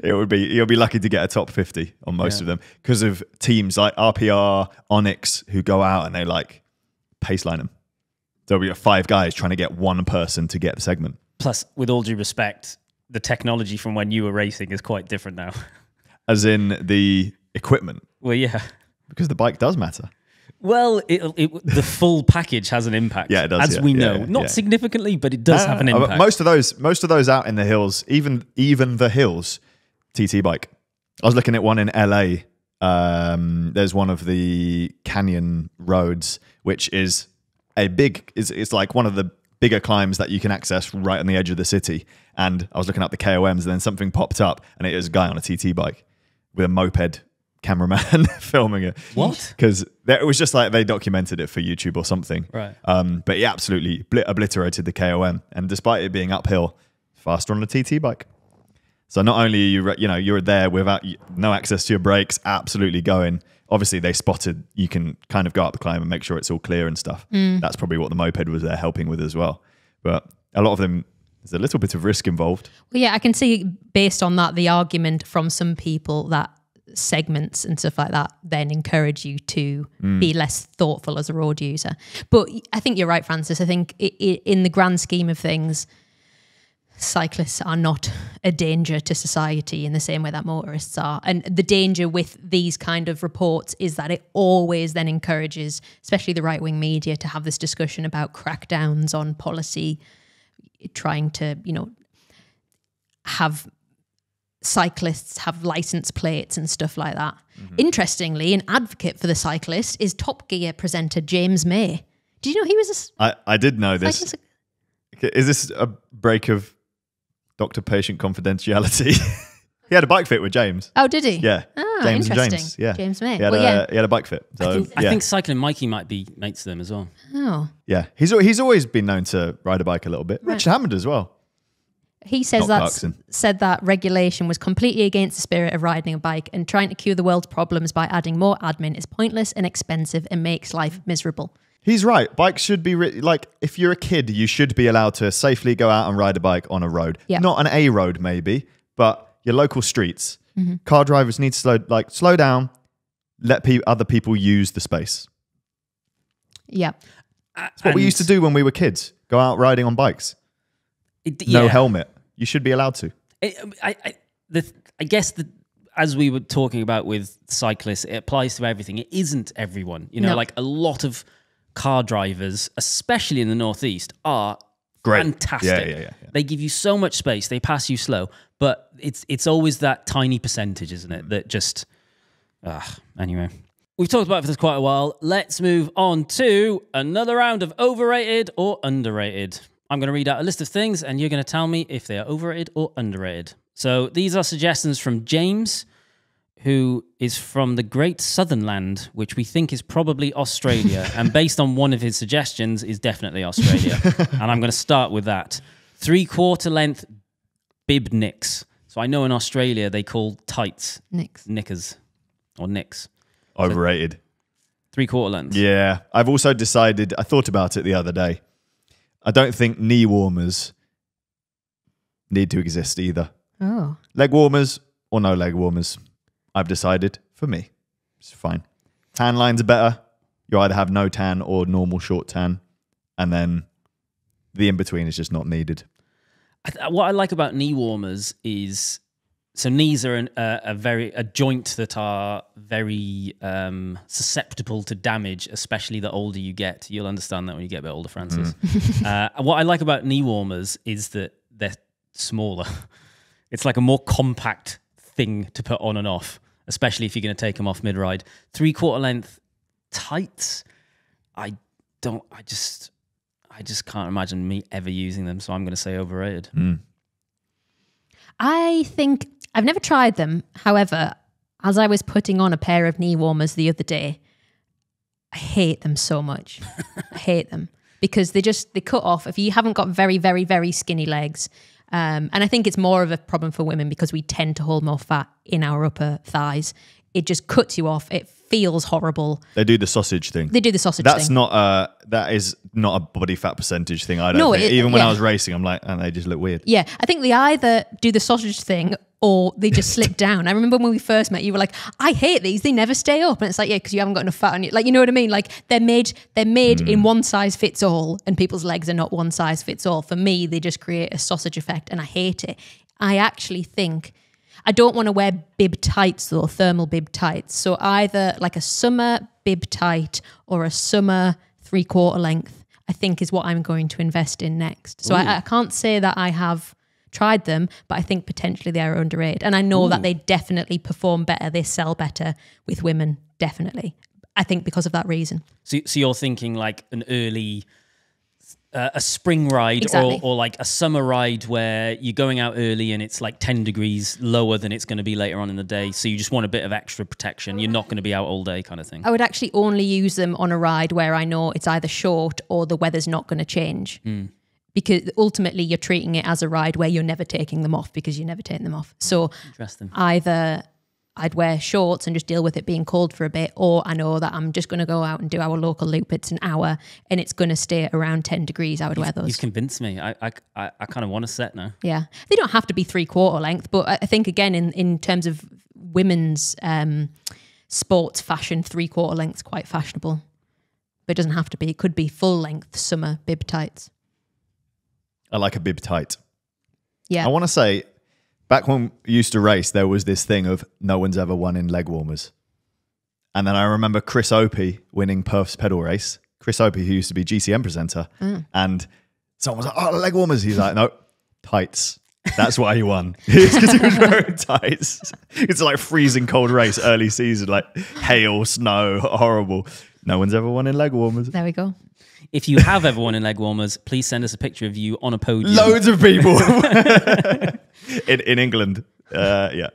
You'll be lucky to get a top 50 on most of them because of teams like RPR, Onyx, who go out and they like paceline them. There'll be 5 guys trying to get one person to get the segment. Plus, with all due respect, the technology from when you were racing is quite different now. As in the equipment? Well, yeah. Because the bike does matter. Well, the full package has an impact. Yeah, it does. As we know. Not significantly, but it does have an impact. Most of those out in the hills, even the hills, TT bike. I was looking at one in LA. There's one of the canyon roads, which is it's like one of the bigger climbs that you can access right on the edge of the city. And I was looking up the KOMs, and then something popped up, and it was a guy on a TT bike with a moped cameraman filming it. What? Because it was just like they documented it for YouTube or something. Right. But he absolutely obliterated the KOM, and despite it being uphill, faster on a TT bike. So not only are you're there without no access to your brakes, absolutely going. Obviously, they spotted you can kind of go up the climb and make sure it's all clear and stuff. That's probably what the moped was there helping with as well. But a lot of them, there's a little bit of risk involved. Well, yeah, I can see based on that the argument from some people that segments and stuff like that then encourage you to be less thoughtful as a road user. But I think you're right, Francis. I think in the grand scheme of things, cyclists are not a danger to society in the same way that motorists are. And the danger with these kind of reports is that it always then encourages, especially the right-wing media, to have this discussion about crackdowns on policy, trying to, have cyclists have license plates and stuff like that. Interestingly, an advocate for the cyclist is Top Gear presenter James May. Did you know he was I did know this. Is this a break of doctor-patient confidentiality? He had a bike fit with James. Oh, did he? Yeah. Ah, James and interesting. James. Yeah. James May. He had a bike fit. So, I think Cycling Mikey might be mates to them as well. Oh. Yeah. He's always been known to ride a bike a little bit. Right. Richard Hammond as well. He says Not Clarkson. said that regulation was completely against the spirit of riding a bike, and trying to cure the world's problems by adding more admin is pointless and expensive and makes life miserable. He's right. Bikes should be like, if you're a kid, you should be allowed to safely go out and ride a bike on a road. Yeah. Not an A road maybe, but your local streets. Car drivers need to slow down, let other people use the space. Yeah. That's what we used to do when we were kids. Go out riding on bikes. No helmet. You should be allowed to. I guess as we were talking about with cyclists, it applies to everything. It isn't everyone. No. Like a lot of car drivers, especially in the Northeast, are Great. fantastic. Yeah. They give you so much space. They pass you slow, but it's always that tiny percentage, isn't it? That just anyway. We've talked about it for this quite a while. Let's move on to another round of overrated or underrated. I'm going to read out a list of things and you're going to tell me if they are overrated or underrated. So these are suggestions from James, who is from the Great Southern Land, which we think is probably Australia. And based on one of his suggestions, is definitely Australia. And I'm going to start with that. 3/4 length bib nicks. So I know in Australia they call tights knickers or nicks. Overrated. 3/4 length. Yeah. I've also decided, I thought about it the other day. I don't think knee warmers need to exist either. Oh. Leg warmers or no leg warmers. I've decided, for me, it's fine. Tan lines are better. You either have no tan or normal short tan. And then the in-between is just not needed. What I like about knee warmers is, so knees are a joint that are very susceptible to damage, especially the older you get. You'll understand that when you get a bit older, Francis. What I like about knee warmers is that they're smaller. It's like a more compact thing to put on and off, especially if you're going to take them off mid-ride. 3/4 length tights, I just can't imagine me ever using them, so I'm going to say overrated. I think I've never tried them. However, as I was putting on a pair of knee warmers the other day, I hate them so much. I hate them because they cut off if you haven't got very, very, very skinny legs. And I think it's more of a problem for women because we tend to hold more fat in our upper thighs. It just cuts you off. It feels horrible. They do the sausage thing. They do the sausage That's thing. that is not a body fat percentage thing. I don't think. Even when I was racing, I'm like, and they just look weird. Yeah, I think they either do the sausage thing or they just slip down. I remember when we first met, you were like, I hate these. They never stay up. And it's like, yeah, because you haven't got enough fat on you. Like, you know what I mean? Like they're made in one size fits all, and people's legs are not one size fits all. For me, they just create a sausage effect, and I hate it. I actually think I don't want to wear bib tights though, thermal bib tights. So either like a summer bib tight or a summer 3/4 length, I think is what I'm going to invest in next. So I can't say that I have tried them, but I think potentially they are underrated. And I know that they definitely perform better. They sell better with women, definitely. I think because of that reason. So you're thinking like an early, a spring ride Exactly. or like a summer ride where you're going out early and it's like 10 degrees lower than it's going to be later on in the day. So you just want a bit of extra protection. You're not going to be out all day kind of thing. I would actually only use them on a ride where I know it's either short or the weather's not going to change. because ultimately you're treating it as a ride where you're never taking them off because you're never taking them off. So Interesting. either I'd wear shorts and just deal with it being cold for a bit, or I know that I'm just going to go out and do our local loop. It's an hour and it's going to stay at around 10 degrees. I would wear those. You've convinced me. I kind of want a set now. Yeah. They don't have to be 3/4 length, but I think, again, in terms of women's sports fashion, 3/4 length's quite fashionable. But it doesn't have to be. It could be full length summer bib tights. I like a bib tight. Yeah. I want to say, back when we used to race, there was this thing of no one's ever won in leg warmers. And then I remember Chris Opie winning Perth's pedal race. Chris Opie, who used to be GCM presenter. And someone was like, oh, leg warmers. He's like, no, tights. That's why he won. It's because he was wearing tights. It's like freezing cold race, early season, like hail, snow, horrible. No one's ever won in leg warmers. There we go. If you have ever won in leg warmers, please send us a picture of you on a podium. Loads of people in England. Yeah.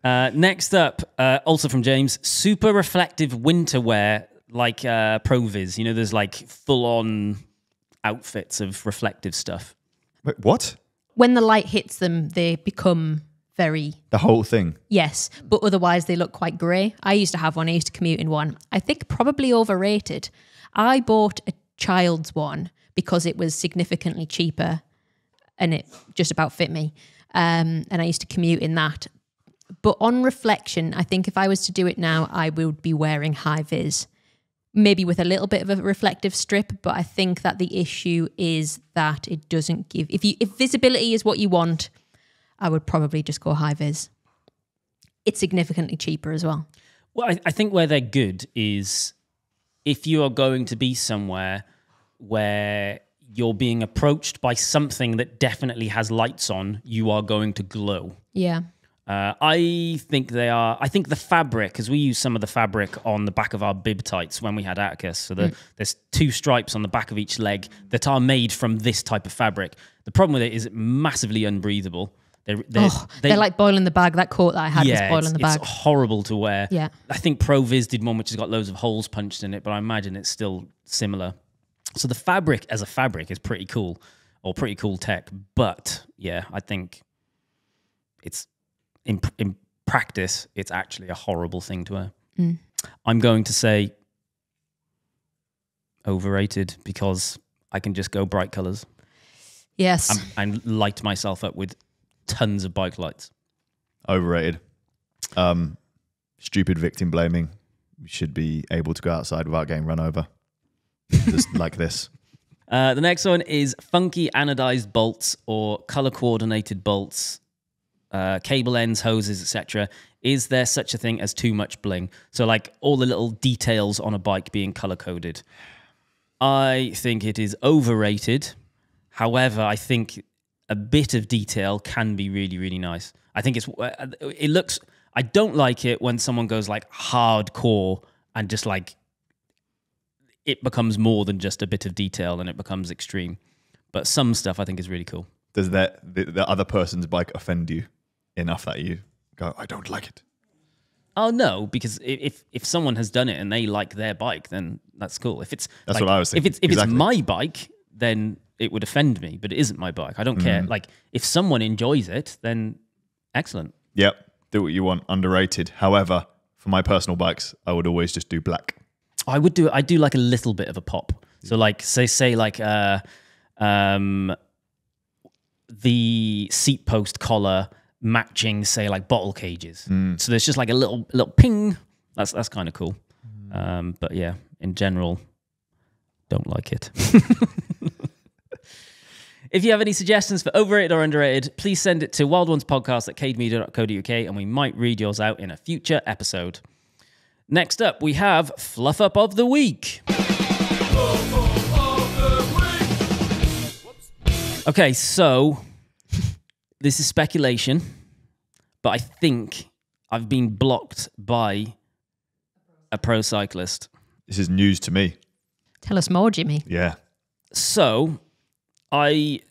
Next up, also from James, super reflective winter wear like Provis. You know, there's like full-on outfits of reflective stuff. Wait, what? When the light hits them, they become very... The whole thing? Yes, but otherwise they look quite grey. I used to have one. I used to commute in one. I think probably overrated. I bought a child's one because it was significantly cheaper and it just about fit me. And I used to commute in that. But on reflection, I think if I was to do it now, I would be wearing high vis, maybe with a little bit of a reflective strip. But I think that the issue is that it doesn't give... If visibility is what you want, I would probably just go high vis. It's significantly cheaper as well. Well, I think where they're good is if you are going to be somewhere where you're being approached by something that definitely has lights on, you are going to glow. Yeah. I think they are. I think the fabric, because we use some of the fabric on the back of our bib tights when we had Atticus. So there's 2 stripes on the back of each leg that are made from this type of fabric. The problem with it is it's massively unbreathable. They're like boil in the bag. That coat that I had was boil in the bag. It's horrible to wear. Yeah. I think Provis did one which has got loads of holes punched in it, but I imagine it's still similar. So the fabric as a fabric is pretty cool, or pretty cool tech. But yeah, I think it's in practice, it's actually a horrible thing to wear. I'm going to say overrated because I can just go bright colors. Yes. And light myself up with tons of bike lights. Overrated. Stupid victim blaming. You should be able to go outside without getting run over. Just like this. The next one is funky anodized bolts or color coordinated bolts, cable ends, hoses, etc. Is there such a thing as too much bling? So like all the little details on a bike being color coded. I think it is overrated. However, I think a bit of detail can be really, really nice. I think it looks, I don't like it when someone goes like hardcore and just like, it becomes more than just a bit of detail and it becomes extreme. But some stuff I think is really cool. Does the other person's bike offend you enough that you go, I don't like it? Oh no, because if someone has done it and they like their bike, then that's cool. That's like, what I was thinking. If it's my bike, then it would offend me, but it isn't my bike. I don't care. Like if someone enjoys it, then excellent. Yep, do what you want. Underrated. However, for my personal bikes, I would always just do black. I do like a little bit of a pop. So like say like the seat post collar matching, say like bottle cages. So there's just like a little ping. That's kind of cool. But yeah, in general, don't like it. If you have any suggestions for overrated or underrated, please send it to wildonespodcast@cademedia.co.uk and we might read yours out in a future episode. Next up, we have Fluff Up of the Week. Okay, so this is speculation, but I think I've been blocked by a pro cyclist. This is news to me. Tell us more, Jimmy. Yeah. So, the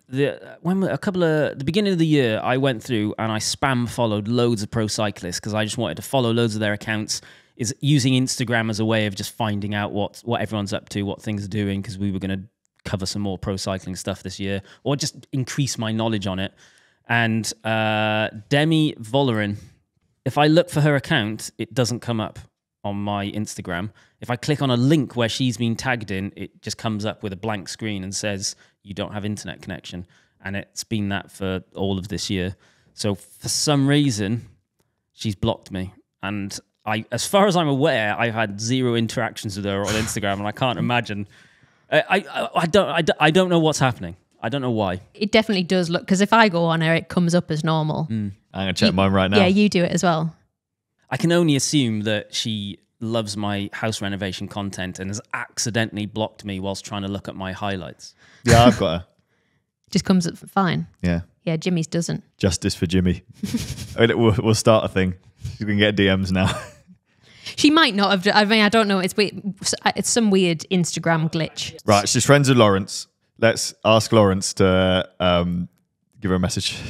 beginning of the year, I went through and I spam followed loads of pro cyclists because I just wanted to follow loads of their accounts. Is using Instagram as a way of just finding out what everyone's up to, what things are doing, because we were going to cover some more pro cycling stuff this year, or just increase my knowledge on it. And Demi Volerin, if I look for her account, it doesn't come up on my Instagram. If I click on a link where she's been tagged in, it just comes up with a blank screen and says, you don't have internet connection. And it's been that for all of this year. So for some reason, she's blocked me. And as far as I'm aware, I've had 0 interactions with her on Instagram, and I can't imagine. I don't know what's happening. I don't know why. It definitely does look, because if I go on her, it comes up as normal. I'm going to check mine right now. Yeah, you do it as well. I can only assume that she loves my house renovation content and has accidentally blocked me whilst trying to look at my highlights. Yeah, I've got her. Just comes up fine. Yeah. Yeah, Jimmy's doesn't. Justice for Jimmi. We'll start a thing. You can get DMs now. She might not have. I mean, I don't know. It's weird. It's some weird Instagram glitch. Right, she's friends with Lawrence. Let's ask Lawrence to give her a message.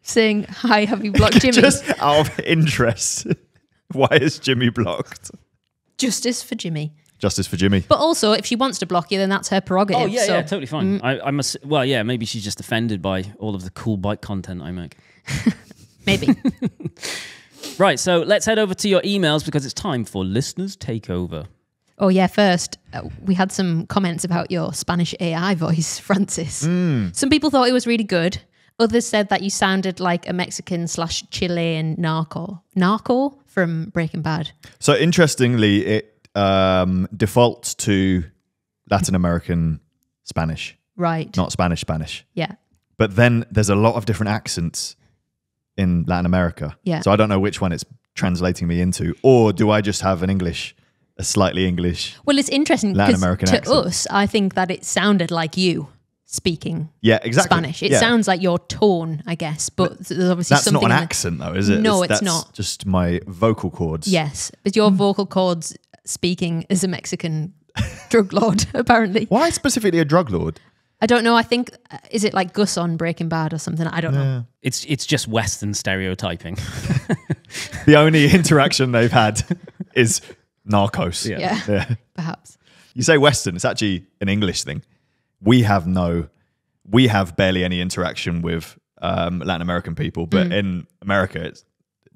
Saying, hi, have you blocked Jimmy? Just out of interest. Why is Jimmy blocked? Justice for Jimmy. Justice for Jimmi. But also, if she wants to block you, then that's her prerogative. Oh, yeah, so. yeah, totally fine. I must, well, yeah, maybe she's just offended by all of the cool bike content I make. Maybe. Right, so let's head over to your emails because it's time for Listeners Takeover. Oh, yeah, first, we had some comments about your Spanish AI voice, Francis. Some people thought it was really good. Others said that you sounded like a Mexican/Chilean narco. Narco from Breaking Bad. So interestingly, it defaults to Latin American Spanish. Right. Not Spanish. Yeah. But then there's a lot of different accents in Latin America. Yeah. So I don't know which one it's translating me into. Or do I just have a slightly English Well, it's interesting Latin because American to accent? us, I think that it sounded like you speaking Spanish. It Yeah. sounds like your tone, I guess, but there's obviously That's something... not an in the- accent though, is it? No, it's that's not. Just my vocal cords. Yes, but your vocal cords speaking as a Mexican drug lord, apparently. Why specifically a drug lord? I don't know. I think, is it like Gus on Breaking Bad or something? I don't know. It's just Western stereotyping. The only interaction they've had is Narcos. Yeah, perhaps. You say Western, it's actually an English thing. We have barely any interaction with Latin American people, but in America, it's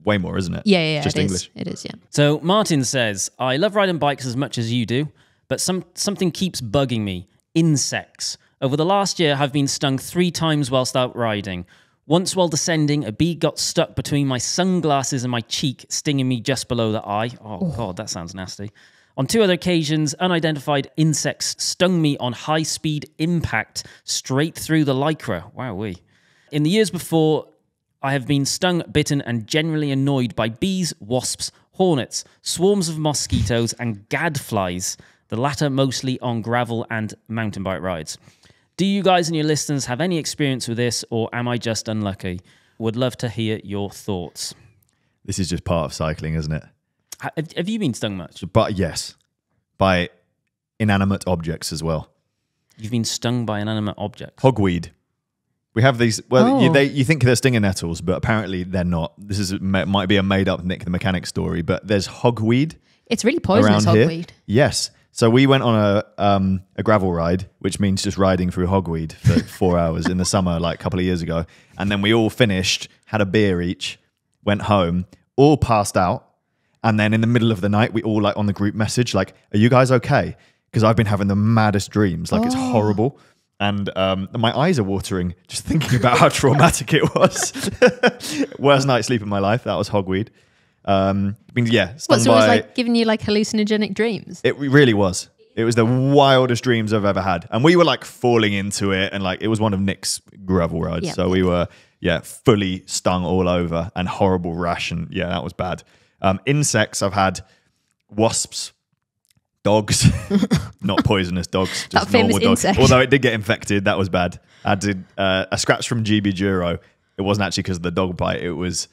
way more, isn't it? Yeah, Just it English. It is, yeah. So Martin says, I love riding bikes as much as you do, but something keeps bugging me. Insects. Over the last year, I've been stung 3 times whilst out riding. Once while descending, a bee got stuck between my sunglasses and my cheek, stinging me just below the eye. Oh, God, that sounds nasty. On 2 other occasions, unidentified insects stung me on high-speed impact straight through the lycra. Wowee. In the years before, I have been stung, bitten, and generally annoyed by bees, wasps, hornets, swarms of mosquitoes, and gadflies, the latter mostly on gravel and mountain bike rides. Do you guys and your listeners have any experience with this, or am I just unlucky? Would love to hear your thoughts. This is just part of cycling, isn't it? Have you been stung much? But yes, by inanimate objects as well. You've been stung by inanimate objects? Hogweed. We have these, you think they're stinger nettles, but apparently they're not. This might be a made-up Nick the Mechanic story, but there's hogweed. It's really poisonous, around hogweed. Here. Yes. So we went on a gravel ride, which means just riding through hogweed for 4 hours in the summer, like a couple of years ago. And then we all finished, had a beer each, went home, all passed out. And then in the middle of the night, we all on the group message, are you guys okay? Because I've been having the maddest dreams. It's horrible. And my eyes are watering just thinking about how traumatic it was. Worst night's sleep of my life. That was hogweed. Stung So it by... was giving you hallucinogenic dreams? It really was. It was the wildest dreams I've ever had. And we were falling into it. And it was one of Nick's gravel rides. Yeah. So we were, fully stung all over and horrible rash. And that was bad. Insects, I've had wasps, dogs, not poisonous dogs, just that famous normal dogs. insect. Although it did get infected, that was bad. I did a scratch from Giro. It wasn't actually because of the dog bite. It was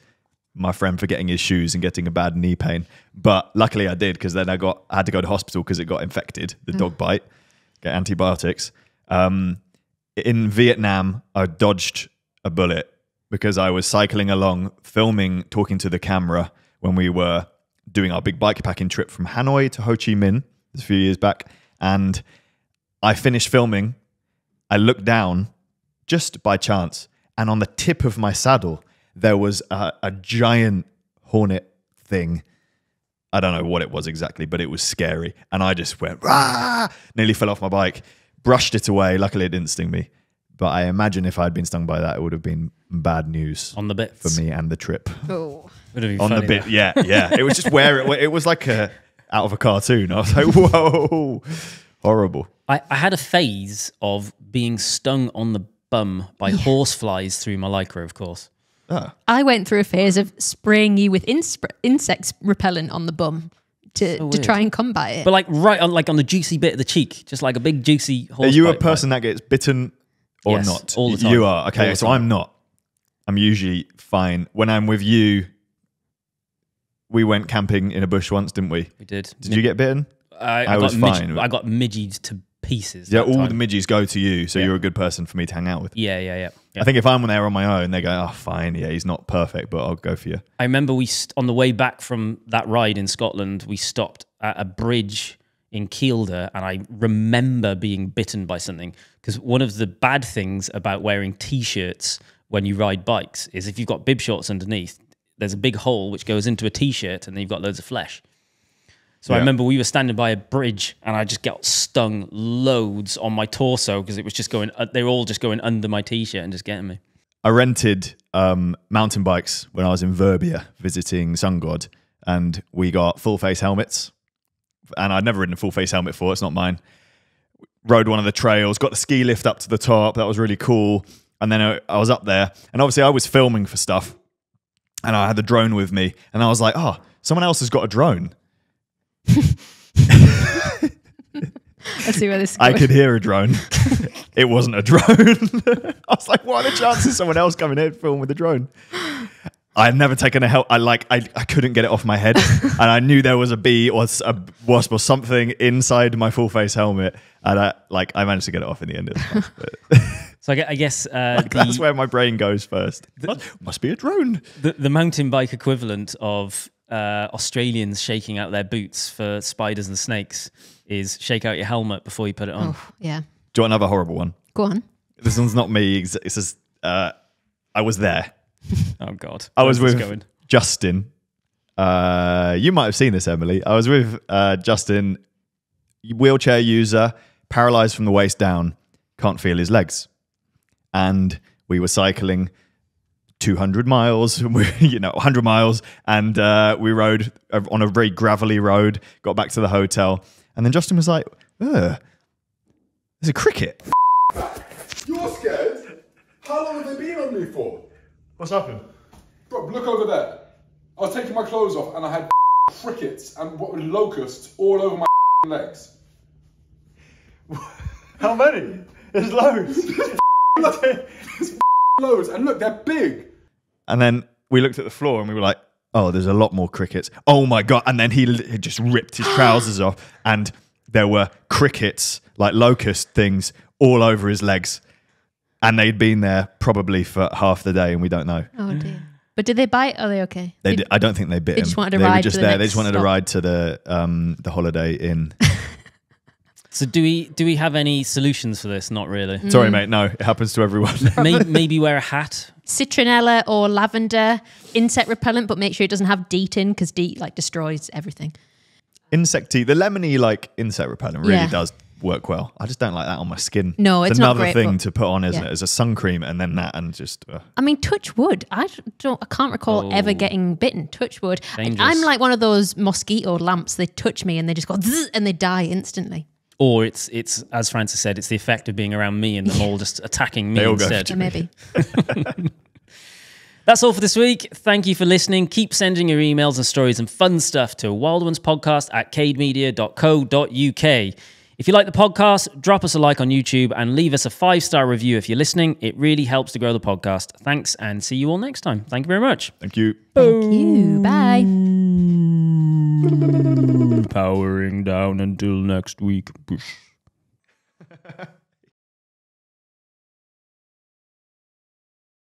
my friend forgetting his shoes and getting a bad knee pain. But luckily I did, because then I had to go to hospital because it got infected, the dog bite, get antibiotics. In Vietnam, I dodged a bullet because I was cycling along, filming, talking to the camera when we were doing our big bikepacking trip from Hanoi to Ho Chi Minh a few years back. And I finished filming I looked down just by chance, and on the tip of my saddle, there was a giant hornet thing. I don't know what it was exactly, but it was scary. And I just went, rah! Nearly fell off my bike, brushed it away. Luckily, it didn't sting me. But I imagine if I'd been stung by that, it would have been bad news On the bits. for me and the trip. Oh. Would have been On the funny, bit, though. yeah. It was just where it was like out of a cartoon. I was like, whoa, horrible. I had a phase of being stung on the bum by horseflies through my Lycra, of course. Oh. I went through a phase of spraying you with insect repellent on the bum to try and combat it. But right on the juicy bit of the cheek, just like a big juicy horse Are you a bite, person that gets bitten or Yes, not? all the time. You are. Okay, All the so time. I'm not. I'm usually fine. When I'm with you, we went camping in a bush once, didn't we? We did. Did you get bitten? I was fine. I got midgied to pieces. Yeah, that all time. the midgies go to you, so you're a good person for me to hang out with. Yeah. I think if I'm there on my own, they go, oh, fine, yeah, he's not perfect, but I'll go for you. I remember on the way back from that ride in Scotland, we stopped at a bridge in Kielder, and I remember being bitten by something, because one of the bad things about wearing T-shirts when you ride bikes is if you've got bib shorts underneath, there's a big hole which goes into a T-shirt, and then you've got loads of flesh. So I remember we were standing by a bridge, and I just got stung loads on my torso because it was just going. They were all just going under my T-shirt and just getting me. I rented mountain bikes when I was in Verbia visiting Sun God, and we got full face helmets. And I'd never ridden a full face helmet before. It's not mine. Rode one of the trails, got the ski lift up to the top. That was really cool. And then I was up there, and obviously I was filming for stuff, and I had the drone with me, and I was like, oh, someone else has got a drone. I see where this is I going. could hear a drone. It wasn't a drone. I was like, what are the chances of someone else coming here to film with a drone? I had never taken a help. I couldn't get it off my head, and I knew there was a bee or a wasp or something inside my full face helmet, and I managed to get it off in the end of the month. But So I guess that's where my brain goes first. Must be a drone. the mountain bike equivalent of Australians shaking out their boots for spiders and snakes is shake out your helmet before you put it on. Oh, yeah. Do you want another horrible one? Go on. This one's not me. It's just I was there. Oh God, I was Where's with this going? Justin. You might have seen this, Emily. I was with Justin, wheelchair user, paralyzed from the waist down, can't feel his legs. And we were cycling 200 miles, 100 miles, and we rode on a very gravelly road, got back to the hotel, and then Justin was like, there's a cricket. You're scared? How long have they been on me for? What's happened? Bro, look over there. I was taking my clothes off and I had crickets and what were locusts all over my legs. How many? There's loads. There's loads, and look, they're big. And then we looked at the floor and we were like, oh, there's a lot more crickets. Oh my God. And then he just ripped his trousers off and there were crickets, like locust things, all over his legs. And they'd been there probably for half the day and we don't know. Oh, dear. But did they bite? Are they okay? I don't think they bit him. They just wanted to They were ride just to the there. They next just wanted to stop. ride to the Holiday Inn. So do we have any solutions for this? Not really. Sorry, mate. No, it happens to everyone. Maybe wear a hat. Citronella or lavender, insect repellent, but make sure it doesn't have DEET in because DEET destroys everything. Insecty, the lemony insect repellent really Yeah. does work well. I just don't like that on my skin. No, it's not another great, thing but- to put on, isn't yeah. it? As a sun cream and then that and just. I mean, touch wood. I can't recall ever getting bitten. Touch wood. Dangerous. I'm like one of those mosquito lamps. They touch me and they just go zzz, and they die instantly. Or it's as Francis said, it's the effect of being around me and them all just attacking me They all go instead. to So maybe. That's all for this week. Thank you for listening. Keep sending your emails and stories and fun stuff to wildonespodcast@cademedia.co.uk. If you like the podcast, drop us a like on YouTube and leave us a 5-star review if you're listening. It really helps to grow the podcast. Thanks and see you all next time. Thank you very much. Thank you. Thank you. Bye. Powering down until next week.